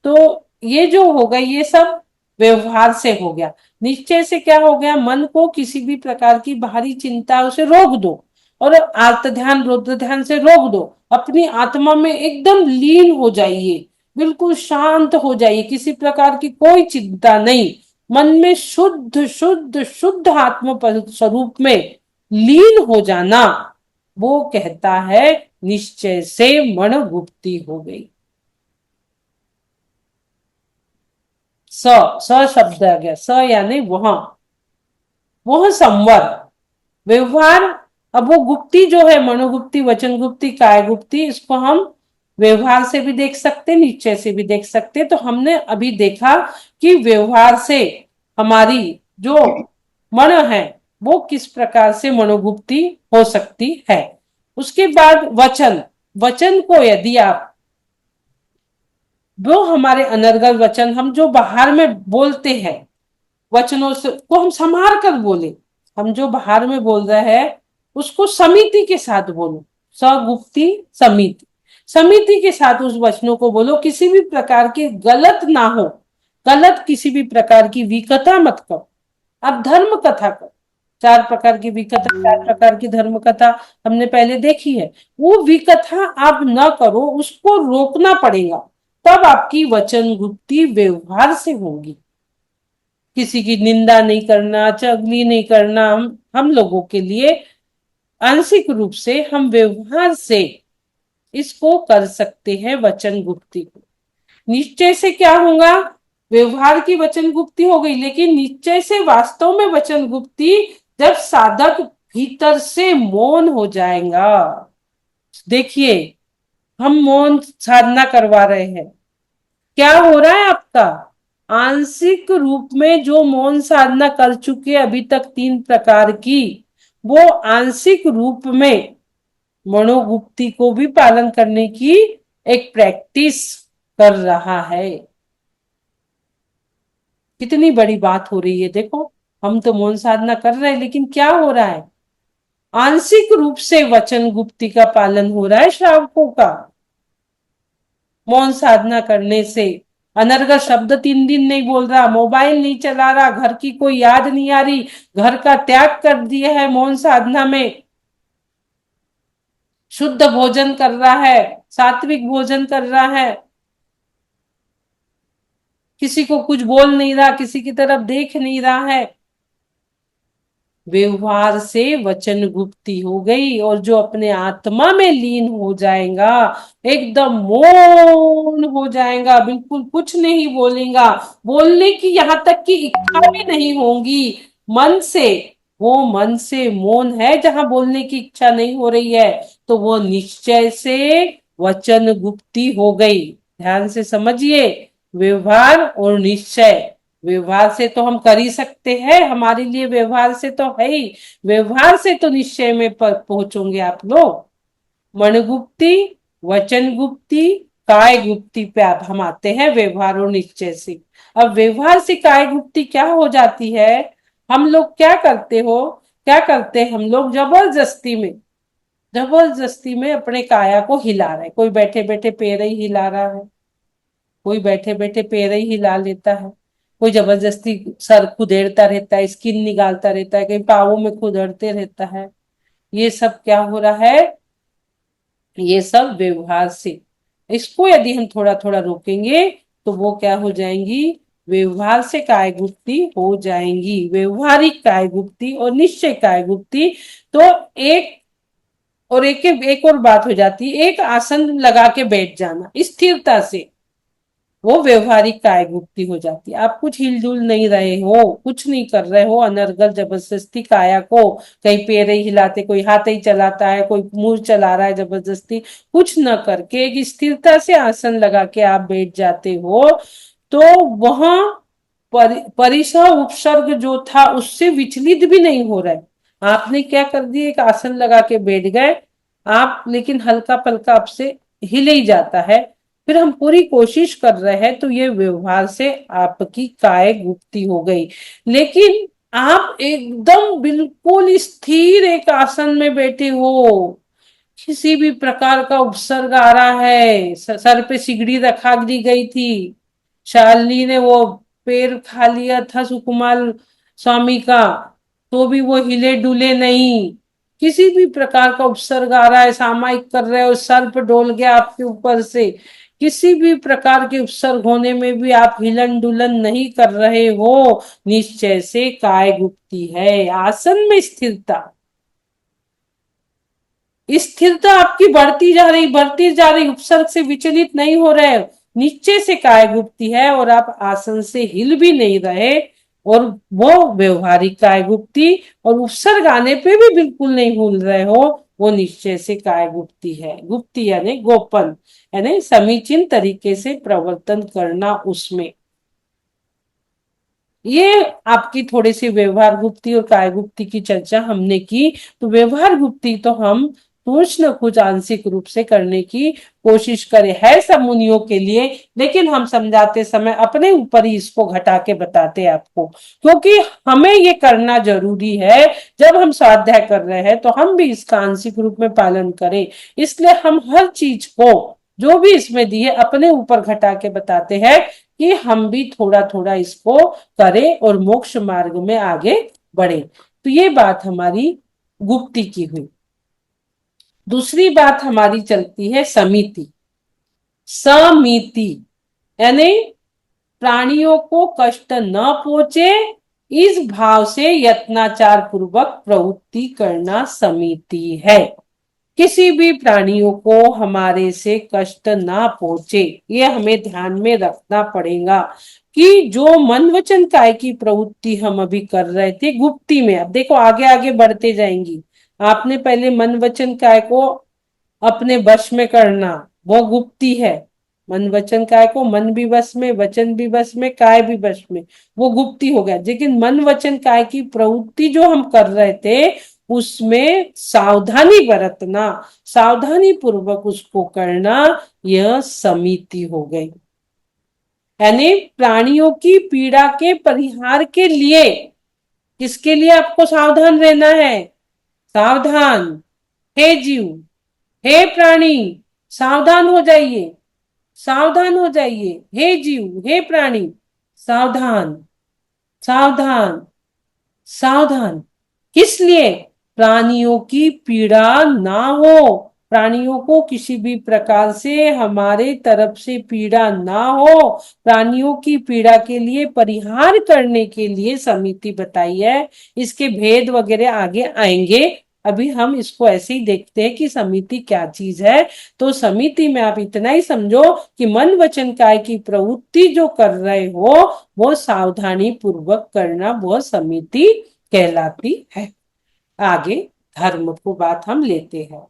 तो ये जो हो गया, ये सब व्यवहार से हो गया। निश्चय से क्या हो गया? मन को किसी भी प्रकार की बाहरी चिंताओं से रोक दो, और आर्त ध्यान रुद्र ध्यान से रोक दो। अपनी आत्मा में एकदम लीन हो जाइए, बिल्कुल शांत हो जाइए, किसी प्रकार की कोई चिंता नहीं। मन में शुद्ध शुद्ध शुद्ध आत्म स्वरूप में लीन हो जाना, वो कहता है निश्चय से मन गुप्ती हो गई। स शब्द आ गया, स यानी वह संवर व्यवहार। अब वो गुप्ती जो है, मनोगुप्ती, वचन गुप्ती, काय गुप्ती, इसको हम व्यवहार से भी देख सकते, निश्चय से भी देख सकते। तो हमने अभी देखा कि व्यवहार से हमारी जो मन है वो किस प्रकार से मनोगुप्ती हो सकती है। उसके बाद वचन को यदि आप, वो हमारे अनर्गल वचन, हम जो बाहर में बोलते हैं, वचनों से को हम संभाल कर बोले। हम जो बाहर में बोल रहे हैं उसको समिति के साथ बोलो, सगुप्ती समिति के साथ उस वचनों को बोलो। किसी भी प्रकार की गलत ना हो, गलत किसी भी प्रकार की विकथा मत करो। आप धर्म कथा करो, 4 प्रकार की विकथा, 4 प्रकार की धर्म कथा हमने पहले देखी है। वो विकथा आप न करो, उसको रोकना पड़ेगा, तब आपकी वचन गुप्ती व्यवहार से होगी। किसी की निंदा नहीं करना, चगली नहीं करना। हम लोगों के लिए आंशिक रूप से हम व्यवहार से इसको कर सकते हैं, वचन गुप्ती को। निश्चय से क्या होगा? व्यवहार की वचन गुप्ती हो गई, लेकिन निश्चय से वास्तव में वचन गुप्ती जब साधक भीतर से मौन हो जाएगा। देखिए, हम मौन साधना करवा रहे हैं, क्या हो रहा है आपका? आंशिक रूप में जो मौन साधना कर चुके अभी तक 3 प्रकार की, वो आंशिक रूप में मनोगुप्ती को भी पालन करने की एक प्रैक्टिस कर रहा है। कितनी बड़ी बात हो रही है। देखो, हम तो मौन साधना कर रहे हैं, लेकिन क्या हो रहा है? आंशिक रूप से वचन गुप्ती का पालन हो रहा है श्रावकों का। मौन साधना करने से अनर्गल शब्द 3 दिन नहीं बोल रहा, मोबाइल नहीं चला रहा, घर की कोई याद नहीं आ रही, घर का त्याग कर दिया है मौन साधना में, शुद्ध भोजन कर रहा है, सात्विक भोजन कर रहा है, किसी को कुछ बोल नहीं रहा, किसी की तरफ देख नहीं रहा है। व्यवहार से वचन गुप्ती हो गई, और जो अपने आत्मा में लीन हो जाएगा, एकदम मौन हो जाएगा, बिल्कुल कुछ नहीं बोलेगा, बोलने की यहाँ तक की इच्छा भी नहीं होगी मन से। वो मन से मौन है जहां बोलने की इच्छा नहीं हो रही है, तो वो निश्चय से वचन गुप्ती हो गई। ध्यान से समझिए, व्यवहार और निश्चय। व्यवहार से तो हम कर ही सकते हैं, हमारे लिए व्यवहार से तो है ही, व्यवहार से तो निश्चय में पहुंचोगे आप लोग। मन गुप्ती, वचन गुप्ती, काय गुप्ती पे आप हम आते हैं व्यवहार और निश्चय से। अब व्यवहार से काय गुप्ती क्या हो जाती है, हम लोग क्या करते हैं, हम लोग जबरदस्ती में अपने काया को हिला रहे। कोई बैठे बैठे पैर ही हिला रहा है, कोई बैठे बैठे पैर ही हिला लेता है, कोई जबरदस्ती सर खुदेड़ता रहता है, स्किन निकालता रहता है, कहीं पाँवों में खुदेड़ते रहता है। ये सब क्या हो रहा है, ये सब व्यवहार से। इसको यदि हम थोड़ा थोड़ा रोकेंगे तो वो क्या हो जाएंगी, व्यवहार से काय गुप्ती हो जाएंगी, व्यवहारिक काय गुप्ती और निश्चय काय गुप्ती। तो एक और बात हो जाती है, एक आसन लगा के बैठ जाना स्थिरता से, वो व्यवहारिक काय गुप्ती हो जाती है। आप कुछ हिलडुल नहीं रहे हो, कुछ नहीं कर रहे हो, अनर्गल जबरदस्ती काया को, कहीं पैर ही हिलाते, कोई हाथ ही चलाता है, कोई मुंह चला रहा है जबरदस्ती, कुछ न करके एक स्थिरता से आसन लगा के आप बैठ जाते हो, तो वहां परिसर उपसर्ग जो था उससे विचलित भी नहीं हो रहा है। आपने क्या कर दिया, एक आसन लगा के बैठ गए आप, लेकिन हल्का पल्का आपसे हिल ही जाता है, फिर हम पूरी कोशिश कर रहे हैं, तो ये व्यवहार से आपकी काय गुप्ती हो गई। लेकिन आप एकदम बिल्कुल स्थिर एक आसन में बैठे हो, किसी भी प्रकार का उपसर्ग आ रहा है, सर पे सिगड़ी रखा दी गई थी, शालिनी ने वो पैर खा लिया था सुकुमार स्वामी का, तो भी वो हिले डुले नहीं, किसी भी प्रकार का उपसर्ग आ रहा है, सामायिक कर रहे हो, सर्प डोल गया आपके ऊपर से, किसी भी प्रकार के उपसर्ग होने में भी आप हिलन डुलन नहीं कर रहे हो, निश्चय से काय गुप्ती है। आसन में स्थिरता आपकी बढ़ती जा रही, उपसर्ग से विचलित नहीं हो रहे, नीचे से काय गुप्ती है, और आप आसन से हिल भी नहीं रहे, और वो व्यवहारिक काय गुप्ती, और उपसर्ग आने पे भी बिल्कुल नहीं भूल रहे हो, वो निश्चय से काय गुप्ती है। गुप्ती यानी गोपन, यानी समीचीन तरीके से प्रवर्तन करना उसमें। ये आपकी थोड़ी सी व्यवहार गुप्ती और काय गुप्ती की चर्चा हमने की। तो व्यवहार गुप्ती तो हम कुछ न कुछ आंशिक रूप से करने की कोशिश करें, है सब मुनियों के लिए, लेकिन हम समझाते समय अपने ऊपर ही इसको घटा के बताते हैं आपको, क्योंकि हमें ये करना जरूरी है। जब हम स्वाध्याय कर रहे हैं तो हम भी इसका आंशिक रूप में पालन करें, इसलिए हम हर चीज को जो भी इसमें दिए अपने ऊपर घटा के बताते हैं कि हम भी थोड़ा थोड़ा इसको करें और मोक्ष मार्ग में आगे बढ़े। तो ये बात हमारी गुप्ती की हुई। दूसरी बात हमारी चलती है समिति। समिति यानी प्राणियों को कष्ट न पहुंचे इस भाव से यत्नाचार पूर्वक प्रवृत्ति करना समिति है। किसी भी प्राणियों को हमारे से कष्ट ना पहुंचे, ये हमें ध्यान में रखना पड़ेगा कि जो मन वचन काय की प्रवृत्ति हम अभी कर रहे थे गुप्ती में, अब देखो आगे आगे बढ़ते जाएंगी। आपने पहले मन वचन काय को अपने वश में करना, वो गुप्ती है। मन वचन काय को, मन भी वश में, वचन भी वश में, काय भी वश में, वो गुप्ती हो गया। लेकिन मन वचन काय की प्रवृत्ति जो हम कर रहे थे उसमें सावधानी बरतना, सावधानी पूर्वक उसको करना, यह समिति हो गई। यानी प्राणियों की पीड़ा के परिहार के लिए, किसके लिए आपको सावधान रहना है? सावधान, हे जीव, हे प्राणी, सावधान हो जाइए, सावधान हो जाइए, हे जीव, हे प्राणी, सावधान, सावधान, सावधान। किस लिए? प्राणियों की पीड़ा ना हो, प्राणियों को किसी भी प्रकार से हमारे तरफ से पीड़ा ना हो, प्राणियों की पीड़ा के लिए परिहार करने के लिए समिति बताई है। इसके भेद वगैरह आगे आएंगे, अभी हम इसको ऐसे ही देखते हैं कि समिति क्या चीज है। तो समिति में आप इतना ही समझो कि मन वचन काय की प्रवृत्ति जो कर रहे हो वो सावधानी पूर्वक करना, वो समिति कहलाती है। आगे धर्म को बात हम लेते हैं।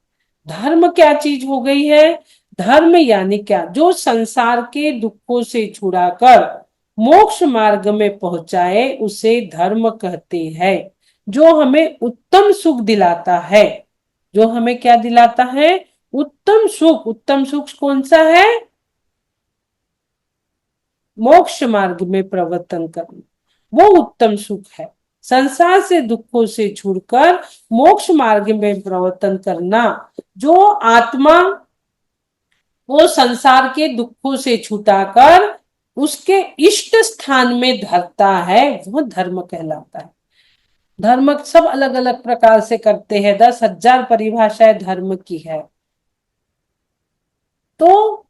धर्म क्या चीज हो गई है? धर्म यानी क्या? जो संसार के दुखों से छुड़ाकर मोक्ष मार्ग में पहुंचाए उसे धर्म कहते हैं। जो हमें उत्तम सुख दिलाता है, जो हमें क्या दिलाता है? उत्तम सुख। उत्तम सुख कौन सा है? मोक्ष मार्ग में प्रवर्तन करना, वो उत्तम सुख है। संसार से दुखों से छुड़कर मोक्ष मार्ग में प्रवर्तन करना, जो आत्मा वो संसार के दुखों से छुटाकर उसके इष्ट स्थान में धरता है, वो धर्म कहलाता है। धर्म सब अलग अलग प्रकार से करते हैं, 10,000 परिभाषाएं धर्म की है। तो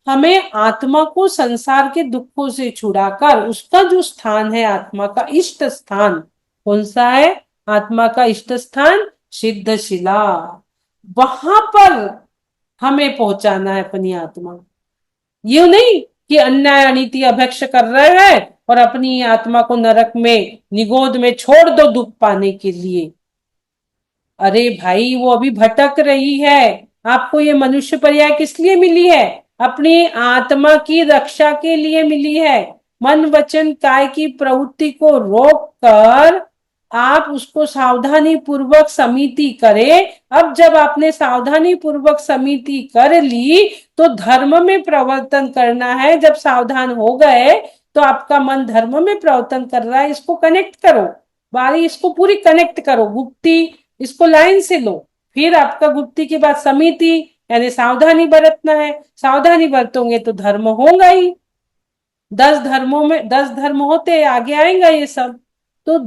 हमें आत्मा को संसार के दुखों से छुड़ाकर उसका जो स्थान है, आत्मा का इष्ट स्थान कौन सा है? आत्मा का इष्ट स्थान सिद्धशिला, वहां पर हमें पहुंचाना है अपनी आत्मा। ये नहीं कि अन्याय अनीति अभक्ष कर रहे हैं और अपनी आत्मा को नरक में निगोद में छोड़ दो दुख पाने के लिए। अरे भाई, वो अभी भटक रही है। आपको ये मनुष्य पर्याय किस लिए मिली है? अपनी आत्मा की रक्षा के लिए मिली है। मन वचन काय की प्रवृत्ति को रोक कर आप उसको सावधानी पूर्वक समिति करें। अब जब आपने सावधानी पूर्वक समिति कर ली तो धर्म में प्रवर्तन करना है। जब सावधान हो गए तो आपका मन धर्म में प्रवर्तन कर रहा है, इसको कनेक्ट करो, बारी इसको पूरी कनेक्ट करो, गुप्ती इसको लाइन से लो। फिर आपका गुप्ती के बाद समिति यानी सावधानी बरतना है। सावधानी बरतोगे तो धर्म होगा ही। 10 धर्मों में 10 धर्म होते, आगे आएगा ये सब। तो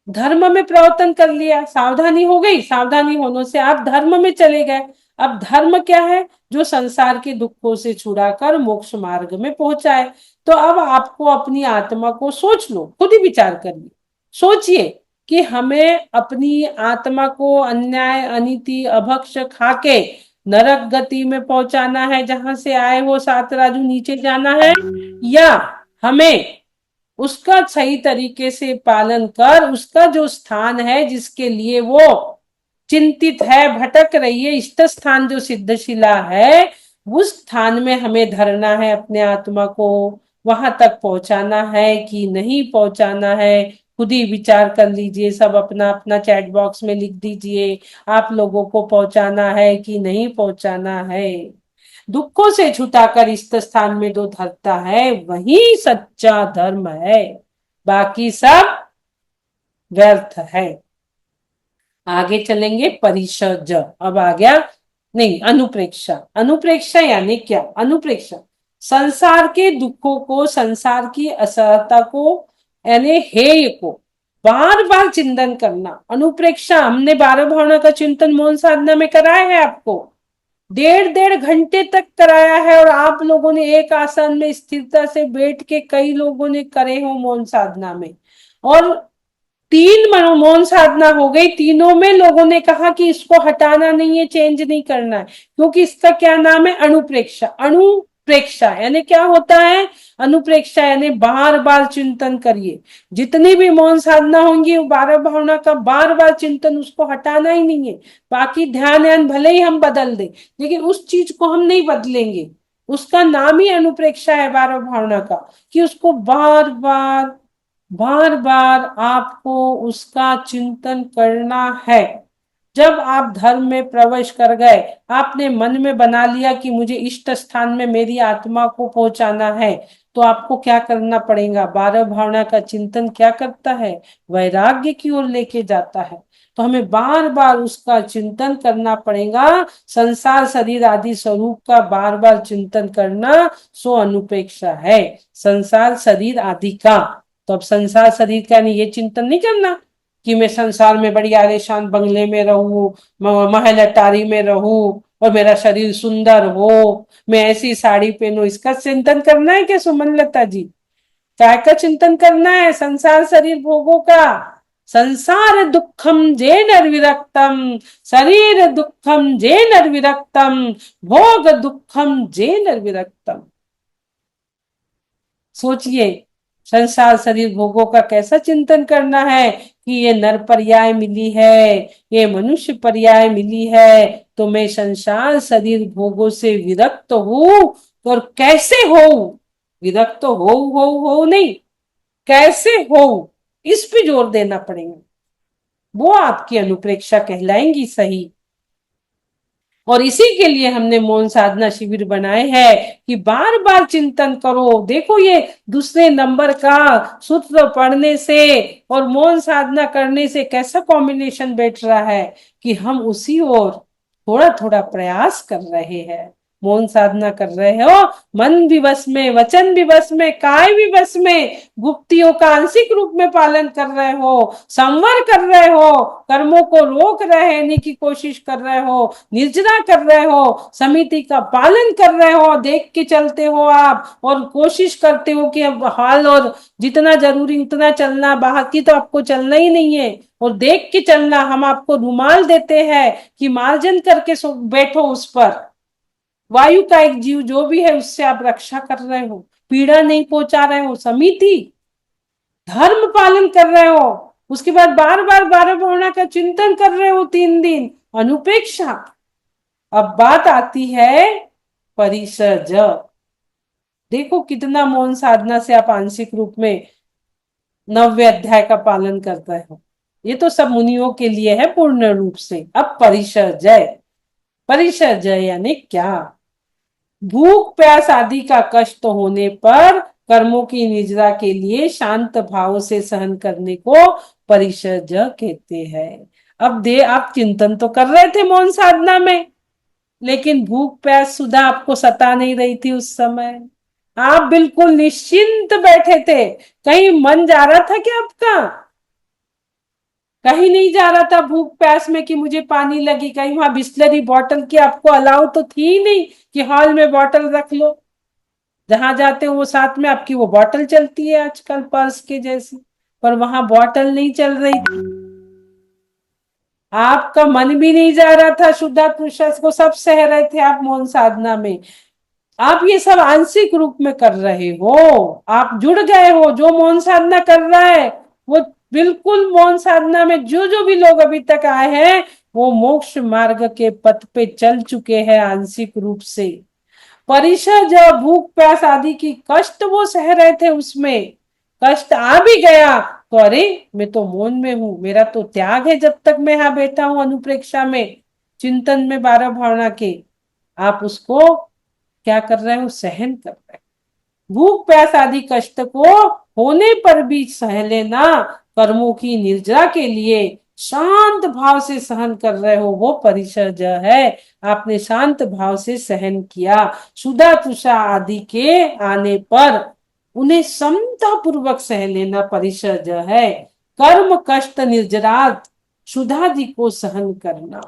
धर्म में प्रवर्तन कर लिया, सावधानी हो गई, सावधानी होने से आप धर्म में चले गए। अब धर्म क्या है? जो संसार के दुखों से छुड़ाकर मोक्ष मार्ग में पहुंचाए। तो अब आपको अपनी आत्मा को सोच लो, खुद ही विचार करिए, सोचिए कि हमें अपनी आत्मा को अन्याय अनीति अभक्ष खाके नरक गति में पहुंचाना है, जहां से आए वो 7 राजू नीचे जाना है, या हमें उसका सही तरीके से पालन कर उसका जो स्थान है जिसके लिए वो चिंतित है, भटक रही है, इष्ट स्थान जो सिद्धशिला है, उस स्थान में हमें धरना है अपने आत्मा को। वहां तक पहुंचाना है कि नहीं पहुंचाना है, खुद ही विचार कर लीजिए। सब अपना अपना चैट बॉक्स में लिख दीजिए, आप लोगों को पहुंचाना है कि नहीं पहुंचाना है। दुखों से छुटाकर इष्ट स्थान में जो धरता है वही सच्चा धर्म है, बाकी सब व्यर्थ है। आगे चलेंगे परिषज। अब आ गया नहीं, अनुप्रेक्षा। अनुप्रेक्षा यानी क्या? अनुप्रेक्षा संसार के दुखों को, संसार की असहजता को यानी हेय को बार बार चिंतन करना। अनुप्रेक्षा हमने 12 भावना का चिंतन मौन साधना में कराया है, आपको 1.5 घंटे तक कराया है। और आप लोगों ने एक आसन में स्थिरता से बैठ के कई लोगों ने करे हो मौन साधना में, और 3 मौन साधना हो गई। तीनों में लोगों ने कहा कि इसको हटाना नहीं है, चेंज नहीं करना है, क्योंकि इसका क्या नाम है? अनुप्रेक्षा। अनुप्रेक्षा यानी क्या होता है? अनुप्रेक्षा यानी बार बार चिंतन करिए। जितनी भी मौन साधना होंगी 12 भावना का बार बार चिंतन, उसको हटाना ही नहीं है। बाकी ध्यान भले ही हम बदल दें, लेकिन उस चीज को हम नहीं बदलेंगे। उसका नाम ही अनुप्रेक्षा है 12 भावना का, कि उसको बार बार आपको उसका चिंतन करना है। जब आप धर्म में प्रवेश कर गए, आपने मन में बना लिया कि मुझे इष्ट स्थान में मेरी आत्मा को पहुंचाना है, तो आपको क्या करना पड़ेगा? 12 भावना का चिंतन क्या करता है? वैराग्य की ओर लेके जाता है। तो हमें बार बार उसका चिंतन करना पड़ेगा। संसार शरीर आदि स्वरूप का बार बार चिंतन करना सो अनुपेक्षा है। संसार शरीर आदि का, तो अब संसार शरीर का नहीं, ये चिंतन नहीं करना कि मैं संसार में बड़ी आलीशान बंगले में रहूं, महल अटारी में रहूं और मेरा शरीर सुंदर हो, मैं ऐसी साड़ी पहनूं, इसका चिंतन करना है क्या सुमन लता जी? काय का चिंतन करना है? संसार शरीर भोगों का। संसार दुखम जे निर्विरक्तम, शरीर दुखम जे निर्विरक्तम, भोग दुखम जे निर्विरक्तम। सोचिए, संसार शरीर भोगों का कैसा चिंतन करना है कि ये नर पर्याय मिली है, ये मनुष्य पर्याय मिली है, तो मैं संसार शरीर भोगों से विरक्त हूं। और कैसे हो? विरक्त हो नहीं, कैसे हो, इस पे जोर देना पड़ेगा। वो आपकी अनुप्रेक्षा कहलाएंगी सही। और इसी के लिए हमने मौन साधना शिविर बनाए हैं कि बार बार चिंतन करो। देखो, ये दूसरे नंबर का सूत्र पढ़ने से और मौन साधना करने से कैसा कॉम्बिनेशन बैठ रहा है कि हम उसी ओर थोड़ा थोड़ा प्रयास कर रहे हैं। मौन साधना कर रहे हो, मन भी वश में, वचन भी वश में, काय भी वश में, गुप्तियों का आंशिक रूप में पालन कर रहे हो, संवर कर रहे हो, कर्मों को रोक रहने की कोशिश कर रहे हो, निर्जरा कर रहे हो, समिति का पालन कर रहे हो, देख के चलते हो आप और कोशिश करते हो कि अब हाल और जितना जरूरी उतना चलना, बाकी तो आपको चलना ही नहीं है और देख के चलना। हम आपको रुमाल देते हैं कि मार्जन करके बैठो उस पर। वायु का एक जीव जो भी है उससे आप रक्षा कर रहे हो, पीड़ा नहीं पहुंचा रहे हो, समिति धर्म पालन कर रहे हो, उसके बाद बार बार 12 भावना का चिंतन कर रहे हो 3 दिन, अनुपेक्षा। अब बात आती है परिसज। देखो कितना मौन साधना से आप आंशिक रूप में 9वें अध्याय का पालन करते हो। ये तो सब मुनियों के लिए है पूर्ण रूप से। अब परिसर्जय, परिसर्जय यानी क्या? भूख प्यास आदि का कष्ट होने पर कर्मों की निजरा के लिए शांत भाव से सहन करने को परिसर्ज कहते हैं। अब आप चिंतन तो कर रहे थे मौन साधना में, लेकिन भूख प्यास सुधा आपको सता नहीं रही थी उस समय। आप बिल्कुल निश्चिंत बैठे थे। कहीं मन जा रहा था क्या आपका? कहीं नहीं जा रहा था भूख प्यास में कि मुझे पानी लगी। कहीं वहां बिस्लरी बॉटल की आपको अलाउ तो थी ही नहीं कि हॉल में बॉटल रख लो। जहां जाते हो वो साथ में आपकी वो बॉटल चलती है आजकल पर्स के जैसी, पर वहां बॉटल नहीं चल रही थी। आपका मन भी नहीं जा रहा था, शुद्धा पुरुष को सब सह रहे थे आप मौन साधना में। आप ये सब आंशिक रूप में कर रहे हो, आप जुड़ गए हो। जो मौन साधना कर रहा है वो बिल्कुल मौन साधना में जो जो भी लोग अभी तक आए हैं वो मोक्ष मार्ग के पथ पे चल चुके हैं आंशिक रूप से। परिसर जो भूख प्यास आदि की कष्ट वो सह रहे थे, उसमें कष्ट आ भी गया तो अरे मैं तो मौन में हूं, मेरा तो त्याग है जब तक मैं यहाँ बैठा हूं अनुप्रेक्षा में, चिंतन में 12 भावना के। आप उसको क्या कर रहे हो? सहन कर रहे हो। भूख प्यास आदि कष्ट को होने पर भी सह लेना, कर्मों की निर्जरा के लिए शांत भाव से सहन कर रहे हो, वो परिसर्ज है। आपने शांत भाव से सहन किया। सुधा तुषा आदि के आने पर उन्हें समता पूर्वक सह लेना परिसर्ज है। कर्म कष्ट निर्जरात सुधादि को सहन करना,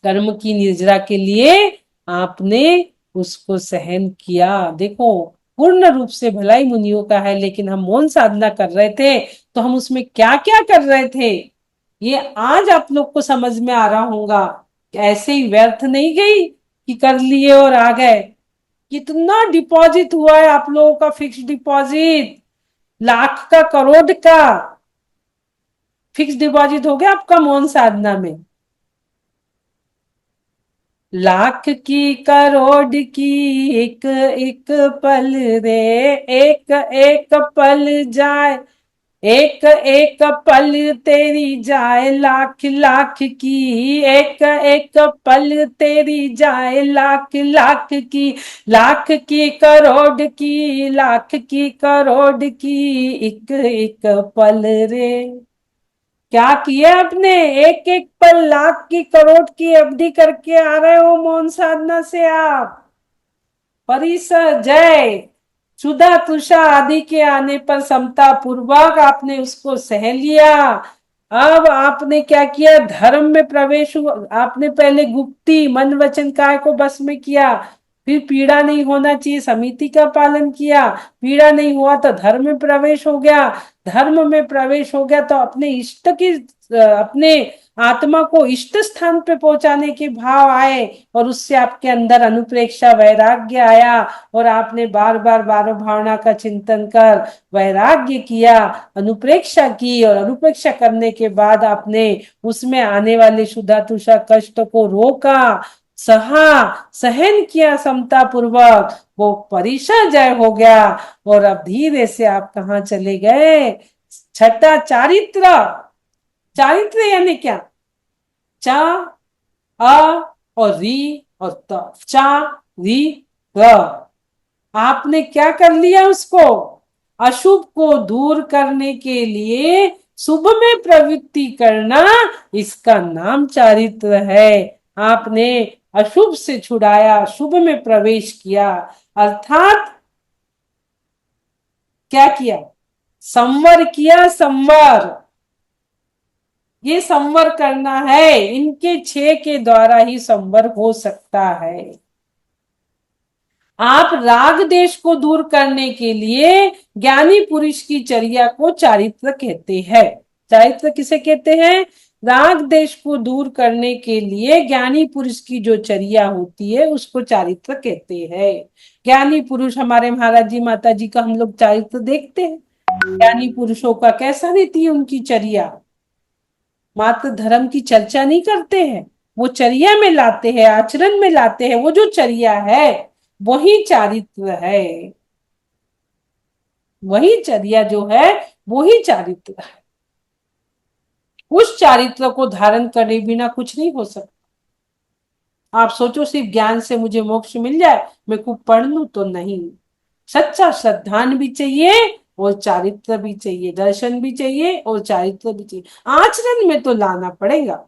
कर्म की निर्जरा के लिए आपने उसको सहन किया। देखो पूर्ण रूप से भलाई मुनियों का है, लेकिन हम मौन साधना कर रहे थे तो हम उसमें क्या क्या कर रहे थे ये आज आप लोग को समझ में आ रहा होगा। ऐसे ही व्यर्थ नहीं गई कि कर लिए और आ गए। कितना डिपॉजिट हुआ है आप लोगों का, फिक्स डिपॉजिट लाख का, करोड़ का फिक्स डिपॉजिट हो गया आपका मौन साधना में। लाख की करोड़ की एक एक पल रे, एक एक पल जाए, एक एक पल तेरी जाए लाख लाख की, एक एक पल तेरी जाए लाख लाख की, लाख की करोड़ की, लाख की करोड़ की एक एक पल रे। क्या किया आपने? एक एक पल लाख की करोड़ की एफडी करके आ रहे हो मौन साधना से आप। परिसर जय सुधा तुषा आदि के आने पर समता पूर्वक आपने उसको सह लिया। अब आपने क्या किया, धर्म में प्रवेश हुआ। आपने पहले गुप्ती मन वचन काय को बस में किया, फिर पीड़ा नहीं होना चाहिए समिति का पालन किया, पीड़ा नहीं हुआ तो धर्म में प्रवेश हो गया, धर्म में प्रवेश हो गया तो अपने इष्ट की अपने आत्मा को इष्ट स्थान पे पहुंचाने के भाव आए, और उससे आपके अंदर अनुप्रेक्षा वैराग्य आया, और आपने बार बार बार भावना का चिंतन कर वैराग्य किया, अनुप्रेक्षा की, और अनुप्रेक्षा करने के बाद आपने उसमें आने वाले शुद्धा तुषा कष्ट को रोका, सहा, सहन किया समता पूर्वक, वो परिशा जय हो गया। और अब धीरे से आप कहाँ चले गए, छठा चारित्र। चारित्र यानी क्या, चा अ और री और त, चा री र। आपने क्या कर लिया, उसको अशुभ को दूर करने के लिए शुभ में प्रवृत्ति करना, इसका नाम चारित्र है। आपने अशुभ से छुड़ाया, शुभ में प्रवेश किया, अर्थात क्या किया, संवर किया, संवर। ये संवर करना है, इनके 6 के द्वारा ही संवर हो सकता है। आप राग देश को दूर करने के लिए ज्ञानी पुरुष की चर्या को चारित्र कहते हैं। चारित्र किसे कहते हैं, राग देश को दूर करने के लिए ज्ञानी पुरुष की जो चर्या होती है उसको चारित्र कहते हैं। ज्ञानी पुरुष, हमारे महाराज जी माता जी का हम लोग चारित्र देखते हैं। ज्ञानी पुरुषों का कैसा रहती है उनकी चर्या, मात्र धर्म की चर्चा नहीं करते हैं, वो चर्या में लाते हैं, आचरण में लाते हैं। वो जो चर्या है वही चारित्र है, वही चर्या जो है वही चारित्र है। उस चारित्र को धारण करे बिना कुछ नहीं हो सकता। आप सोचो सिर्फ ज्ञान से मुझे मोक्ष मिल जाए, मैं खूब पढ़ लूं, तो नहीं। सच्चा श्रद्धान भी चाहिए और चारित्र भी चाहिए, दर्शन भी चाहिए और चारित्र भी चाहिए, आचरण में तो लाना पड़ेगा।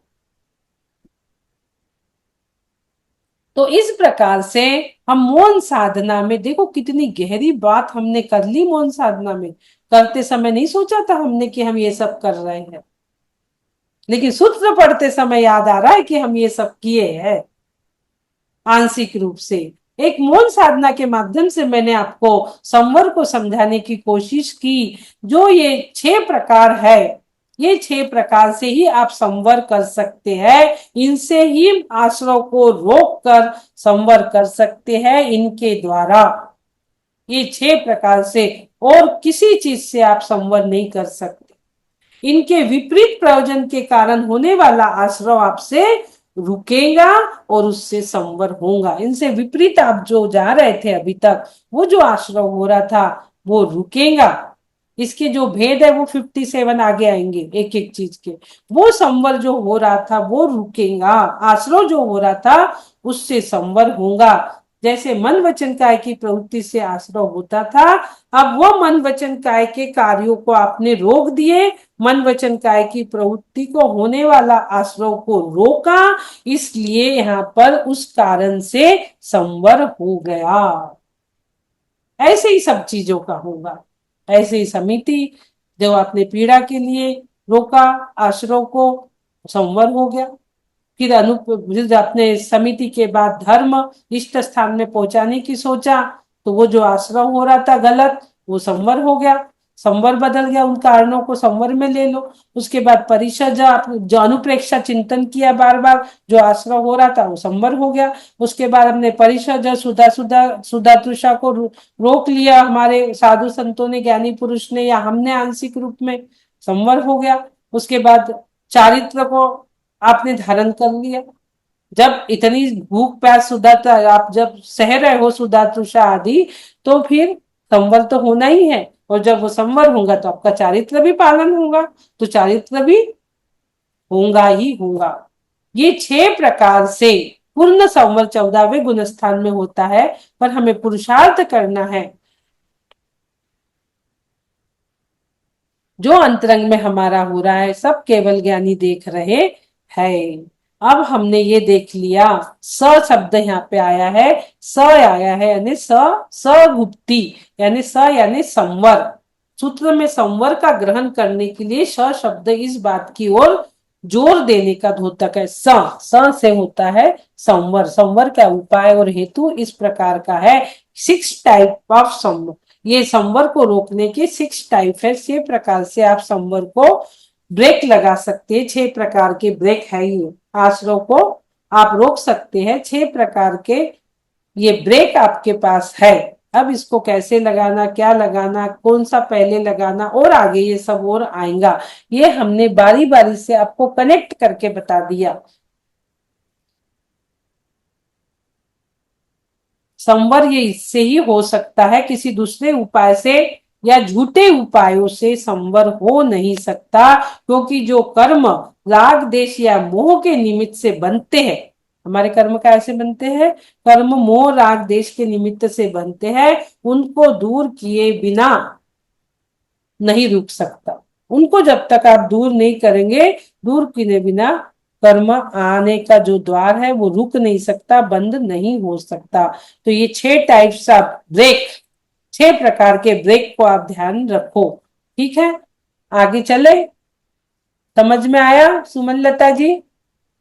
तो इस प्रकार से हम मौन साधना में, देखो कितनी गहरी बात हमने कर ली। मौन साधना में करते समय नहीं सोचा था हमने कि हम ये सब कर रहे हैं, लेकिन सूत्र पढ़ते समय याद आ रहा है कि हम ये सब किए हैं आंशिक रूप से। एक मौन साधना के माध्यम से मैंने आपको संवर को समझाने की कोशिश की। जो ये 6 प्रकार है, ये 6 प्रकार से ही आप संवर कर सकते हैं, इनसे ही आश्रव को रोक कर संवर कर सकते हैं, इनके द्वारा। ये 6 प्रकार से और किसी चीज से आप संवर नहीं कर सकते। इनके विपरीत प्रयोजन के कारण होने वाला आश्रव आपसे रुकेगा और उससे संवर होगा। इनसे विपरीत आप जो जा रहे थे अभी तक, वो जो आश्रव हो रहा था वो रुकेगा। इसके जो भेद है वो 57 आगे आएंगे एक एक चीज के। वो संवर जो हो रहा था वो रुकेगा, आश्रव जो हो रहा था उससे संवर होगा। जैसे मन वचन काय की प्रवृत्ति से आश्रव होता था, अब वो मन वचन काय के कार्यों को आपने रोक दिए, मन वचन काय की प्रवृत्ति को होने वाला आश्रव को रोका, इसलिए यहाँ पर उस कारण से संवर हो गया। ऐसे ही सब चीजों का होगा। ऐसे ही समिति, जो आपने पीड़ा के लिए रोका आश्रव को, संवर हो गया। फिर आपने समिति के बाद धर्म इष्ट स्थान में पहुंचाने की सोचा, तो वो जो आश्रव हो रहा था गलत, वो संवर हो गया, संवर बदल गया, उन कारणों को संवर में ले लो। उसके बाद परिषद, जो अनुप्रेक्षा चिंतन किया बार बार, जो आश्रव हो रहा था वो संवर हो गया। उसके बाद हमने परिषद सुधा तुषा को रोक लिया, हमारे साधु संतों ने, ज्ञानी पुरुष ने, या हमने आंशिक रूप में, संवर हो गया। उसके बाद चारित्र को आपने धारण कर लिया। जब इतनी भूख प्यास सुधा, आप जब सह रहे हो सुधा तुषा आदि, तो फिर संवर तो होना ही है, और जब वो संवर होगा तो आपका चारित्र भी पालन होगा, तो चारित्र भी होगा ही होगा। ये 6 प्रकार से पूर्ण संवर 14वें गुण स्थान में होता है, पर हमें पुरुषार्थ करना है। जो अंतरंग में हमारा हो रहा है सब केवल ज्ञानी देख रहे हैं। अब हमने ये देख लिया, स शब्द यहाँ पे आया है, स आया है यानी सगुप्ती, यानी यानी संवर। सूत्र में संवर का ग्रहण करने के लिए स शब्द इस बात की ओर जोर देने का द्योतक है। स से होता है संवर। संवर का उपाय और हेतु इस प्रकार का है, 6 टाइप ऑफ संवर। ये संवर को रोकने के 6 टाइप है। 6 प्रकार से आप संवर को ब्रेक लगा सकते हैं। 6 प्रकार के ब्रेक है, ये आश्रव को आप रोक सकते हैं। 6 प्रकार के ये ब्रेक आपके पास है। अब इसको कैसे लगाना, क्या लगाना, कौन सा पहले लगाना, और आगे ये सब और आएगा। ये हमने बारी बारी से आपको कनेक्ट करके बता दिया। संवर ये इससे ही हो सकता है, किसी दूसरे उपाय से या झूठे उपायों से संवर हो नहीं सकता, क्योंकि जो कर्म राग देश या मोह के निमित्त से बनते हैं, हमारे कर्म कैसे बनते हैं, कर्म मोह राग देश के निमित्त से बनते हैं, उनको दूर किए बिना नहीं रुक सकता। उनको जब तक आप दूर नहीं करेंगे, दूर किए बिना कर्म आने का जो द्वार है वो रुक नहीं सकता, बंद नहीं हो सकता। तो ये 6 टाइप्स ऑफ ब्रेक, 6 प्रकार के ब्रेक को आप ध्यान रखो। ठीक है, आगे चले। समझ में आया सुमन लता जी?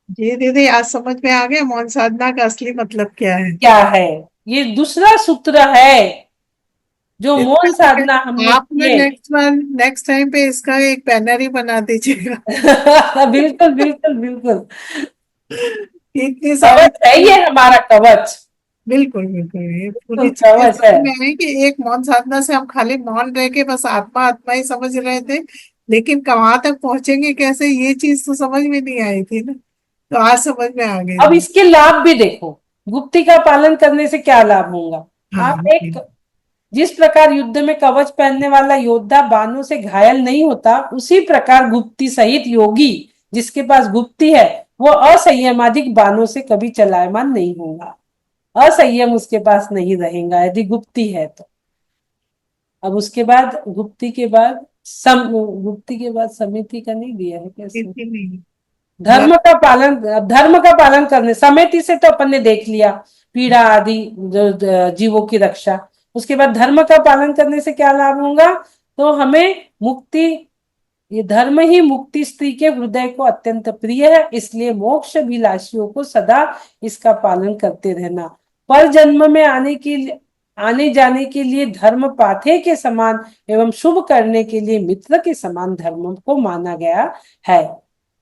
जी दीदी, आज समझ में आ गया मौन साधना का असली मतलब क्या है। क्या है? ये दूसरा सूत्र है जो मौन साधना हमने आपने किए। नेक्स्ट टाइम पे इसका एक बैनर ही बना दीजिएगा। बिल्कुल बिल्कुल बिल्कुल, इतनी सारी कवच है ये हमारा, कवच। बिल्कुल बिल्कुल, ये पूरी बिल्कुल चीजें कवच है। समझ में आई कि एक मौन साधना से हम खाली मौन रह के बस आत्मा आत्मा ही समझ रहे थे, लेकिन कहाँ तक पहुंचेंगे कैसे, ये चीज तो समझ में नहीं आई थी ना। तो आज समझ में आ अब गई। इसके लाभ भी देखो, गुप्ती का पालन करने से क्या लाभ होगा। हाँ, आप एक, जिस प्रकार युद्ध में कवच पहनने वाला योद्धा बाणों से घायल नहीं होता, उसी प्रकार गुप्ती सहित योगी जिसके पास गुप्ती है, वो असंयमाधिक बाणों से कभी चलायमान नहीं होगा। असंयम उसके पास नहीं रहेगा यदि गुप्ती है तो। अब उसके बाद गुप्ती के बाद गुप्ती के बाद समिति का नहीं दिया है कैसे? इतनी नहीं। धर्म का पालन, धर्म का पालन करने, समिति से तो अपन ने देख लिया, पीड़ा आदि जीवों की रक्षा। उसके बाद धर्म का पालन करने से क्या लाभ होगा, तो हमें मुक्ति, ये धर्म ही मुक्ति स्त्री के हृदय को अत्यंत प्रिय है, इसलिए मोक्ष अभिलाषियों को सदा इसका पालन करते रहना। पर जन्म में आने जाने के लिए धर्म पाथे के समान एवं शुभ करने के लिए मित्र के समान धर्म को माना गया है।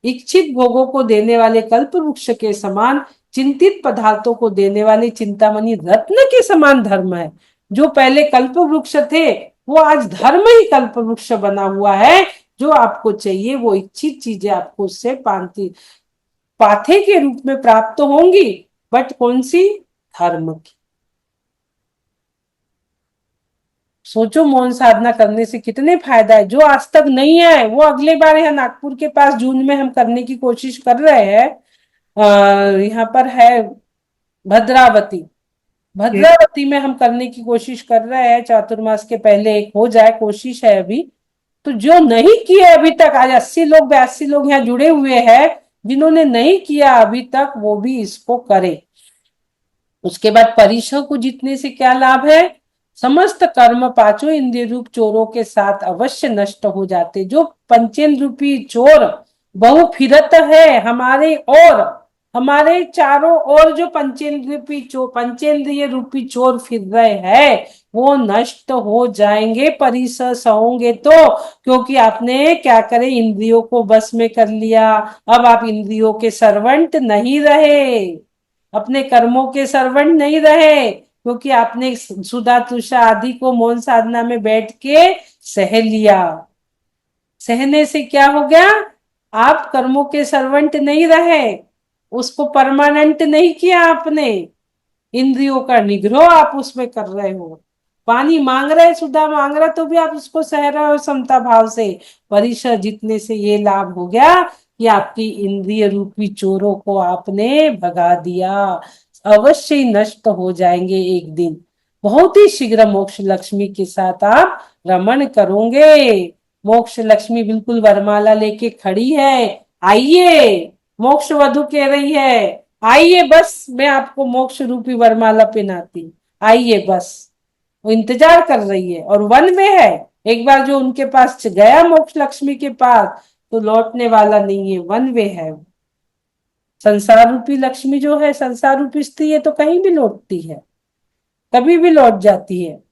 इच्छित भोगों को देने वाले कल्प वृक्ष के समान, चिंतित पदार्थों को देने वाले चिंतामणि रत्न के समान धर्म है। जो पहले कल्प वृक्ष थे वो आज धर्म ही कल्प वृक्ष बना हुआ है। जो आपको चाहिए वो इच्छित चीजें आपको उससे पाथे के रूप में प्राप्त होंगी, बट कौन सी, धर्म की। सोचो मौन साधना करने से कितने फायदा है। जो आज तक नहीं है वो अगले बार यहाँ नागपुर के पास जून में हम करने की कोशिश कर रहे हैं। यहाँ पर है भद्रावती, भद्रावती में हम करने की कोशिश कर रहे हैं। चातुर्मास के पहले एक हो जाए, कोशिश है अभी। तो जो नहीं किया अभी तक, आज 80 लोग 82 लोग यहाँ जुड़े हुए हैं, जिन्होंने नहीं किया अभी तक वो भी इसको करे। उसके बाद परिसर को जीतने से क्या लाभ है, समस्त कर्म पांचों इंद्रिय रूप चोरों के साथ अवश्य नष्ट हो जाते। जो पंचेंद्र रूपी चोर बहु फिरत है हमारे, और हमारे चारों ओर जो पंचेंद्रिय रूपी चोर फिर रहे हैं वो नष्ट हो जाएंगे परिसर होंगे तो, क्योंकि आपने क्या करे, इंद्रियों को बस में कर लिया। अब आप इंद्रियों के सर्वेंट नहीं रहे, अपने कर्मों के सर्वेंट नहीं रहे, क्योंकि आपने सुधा तुषा आदि को मौन साधना में बैठ के सह लिया। सहने से क्या हो गया, आप कर्मों के सर्वेंट नहीं रहे, उसको परमानेंट नहीं किया आपने। इंद्रियों का निग्रह आप उसमें कर रहे हो। पानी मांग रहे, सुधा मांग रहा, तो भी आप उसको सह रहे हो समता भाव से। परिसर जीतने से ये लाभ हो गया कि आपकी इंद्रिय रूपी चोरों को आपने भगा दिया। अवश्य ही नष्ट हो जाएंगे एक दिन। बहुत ही शीघ्र मोक्ष लक्ष्मी के साथ आप रमण करोगे। मोक्ष लक्ष्मी बिल्कुल वरमाला लेके खड़ी है, आइए मोक्ष वधु कह रही है आइए बस, मैं आपको मोक्ष रूपी वरमाला पहनाती, आइए बस। वो इंतजार कर रही है और वन में है। एक बार जो उनके पास गया मोक्ष लक्ष्मी के पास तो लौटने वाला नहीं है, वन वे है। संसार रूपी लक्ष्मी जो है, संसार रूपी स्त्री है, तो कहीं भी लौटती है, कभी भी लौट जाती है।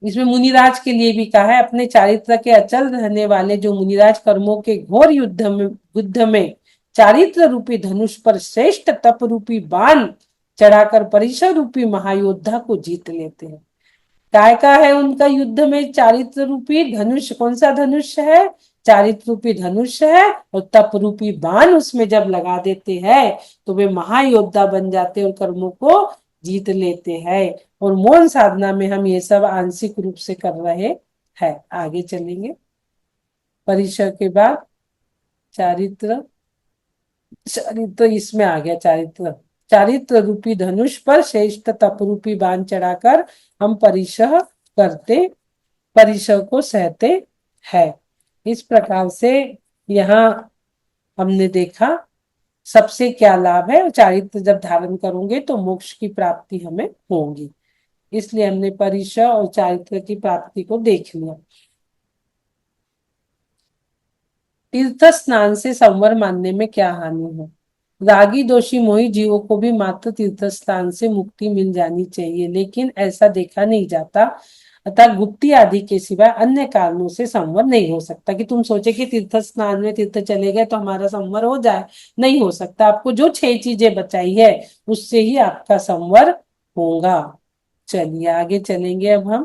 इसमें मुनिराज के लिए भी कहा है, अपने चारित्र के अचल रहने वाले जो मुनिराज कर्मों के घोर युद्ध में चारित्र रूपी धनुष पर श्रेष्ठ तप रूपी बाण चढ़ाकर परिसर रूपी महायोद्धा को जीत लेते हैं। काय का है उनका युद्ध में चारित्र रूपी धनुष, कौन सा धनुष है? चारित्र रूपी धनुष है, और तप रूपी बाण उसमें जब लगा देते हैं तो वे महायोद्धा बन जाते हैं और कर्मों को जीत लेते हैं। और मौन साधना में हम ये सब आंशिक रूप से कर रहे हैं। आगे चलेंगे। परिसर के बाद चारित्र, चारित्र इसमें आ गया। चारित्र रूपी धनुष पर श्रेष्ठ तप रूपी बाण चढ़ाकर हम परिसह करते, परिसह को सहते हैं। इस प्रकार से यहाँ हमने देखा सबसे क्या लाभ है, चारित्र जब धारण करोगे तो मोक्ष की प्राप्ति हमें होगी। इसलिए हमने परिसह और चारित्र की प्राप्ति को देख लिया। तीर्थ स्नान से संवर मानने में क्या हानि है? रागी दोषी मोही जीवों को भी मात्र तीर्थ स्नान से मुक्ति मिल जानी चाहिए, लेकिन ऐसा देखा नहीं जाता। अतः गुप्ती आदि के सिवाय अन्य कारणों से संवर नहीं हो सकता। कि तुम सोचे कि तीर्थ स्नान में तीर्थ चले गए तो हमारा संवर हो जाए, नहीं हो सकता। आपको जो 6 चीजें बताई है उससे ही आपका संवर होगा। चलिए आगे चलेंगे। अब हम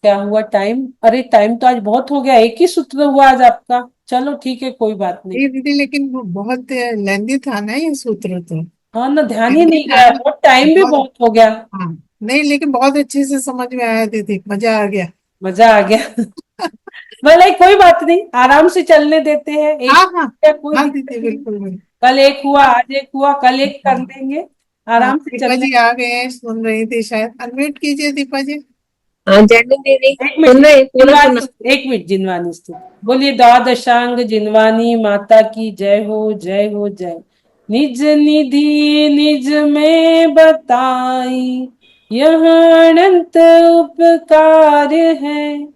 क्या हुआ टाइम? अरे टाइम तो आज बहुत हो गया, एक ही सूत्र हुआ आज आपका। चलो ठीक है, कोई बात नहीं। ये दीदी लेकिन वो बहुत लेंदी था ना ये सूत्र तो। हाँ ना, ध्यान ही लेंदी नहीं था गया ना, और टाइम भी बहुत हो गया। हाँ नहीं लेकिन बहुत अच्छे से समझ में आया दीदी, मजा आ गया। मजा आ गया। भले कोई बात नहीं, आराम से चलने देते हैं। एक हाँ हाँ कोई हाँ दिक्कत दीदी नहीं। बिल्कुल बिल्कुल। कल एक हुआ, आज एक हुआ, कल एक कर लेंगे। हाँ आराम से दीपा चलने। जी आ गए हैं, सुन रही थी शायद। अनम्यूट कीजिए दीपा जी। हाँ जैन दीदी एक सुन रहे मिनट पूरा सुना। जिनवानी, एक मिनट जिनवानी स्तुति बोलिए। द्वादशांग जिनवानी माता की जय हो, जय हो, जय। निज निधि निज में बताई, यह अनंत उपकार है।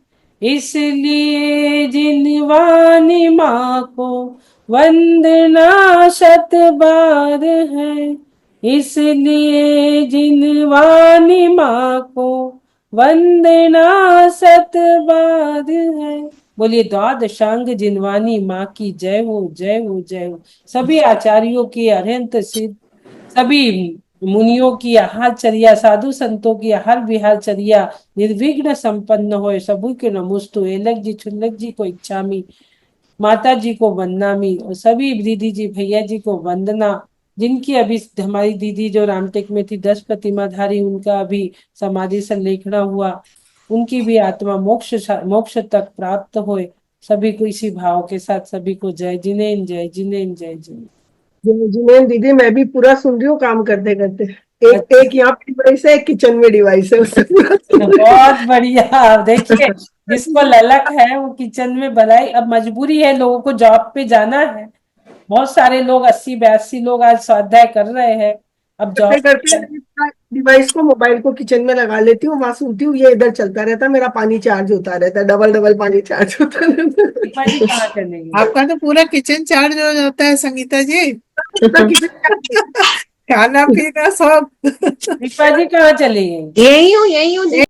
इसलिए जिनवानी माँ को वंदना शत बार है। इसलिए जिनवानी माँ को वंदना सत बार है। बोलिए द्वादशांग जिनवानी माँ की जय हो, जय हो, जय हो। सभी आचार्यों की अत्यंत सिद्ध, सभी मुनियों की आहारचर्या, साधु संतों की आहार विहारचर्या निर्विघ्न संपन्न हो। सभी के नमोस्तु। एलक जी छुल्लक जी को इच्छामी, माता जी को वंदनामी, और सभी दीदी जी भैया जी को वंदना। जिनकी अभी हमारी दीदी जो रामटेक में थी 10 प्रतिमाधारी, उनका अभी समाधि संलेखना हुआ, उनकी भी आत्मा मोक्ष तक प्राप्त होए। सभी को इसी भाव के साथ सभी को जय जिनेन, जय जिनेन, जय जिनेन। जिनेन दीदी मैं भी पूरा सुन रही हूँ काम करते करते। एक अच्छा। एक यहाँ पे डिवाइस है, एक किचन में डिवाइस है, उससे पूरा सुन रही हूँ। बहुत बढ़िया। देखिए जिसको ललक है वो किचन में बनाई। अब मजबूरी है, लोगों को जॉब पे जाना है। बहुत सारे लोग 80-82 लोग आज स्वाध्याय कर रहे हैं। अब करते जॉब करते डिवाइस को, मोबाइल को किचन में लगा लेती हूँ, वहां सुनती हूँ, ये इधर चलता रहता है, मेरा पानी चार्ज होता रहता है, डबल डबल पानी चार्ज होता रहता है। दीपा जी कहाँ चलेंगे? आपका तो पूरा किचन चार्ज हो जाता है संगीता जी। तो किचन खाना पीना सब। दीपा जी कहाँ चलेंगे? यही हूँ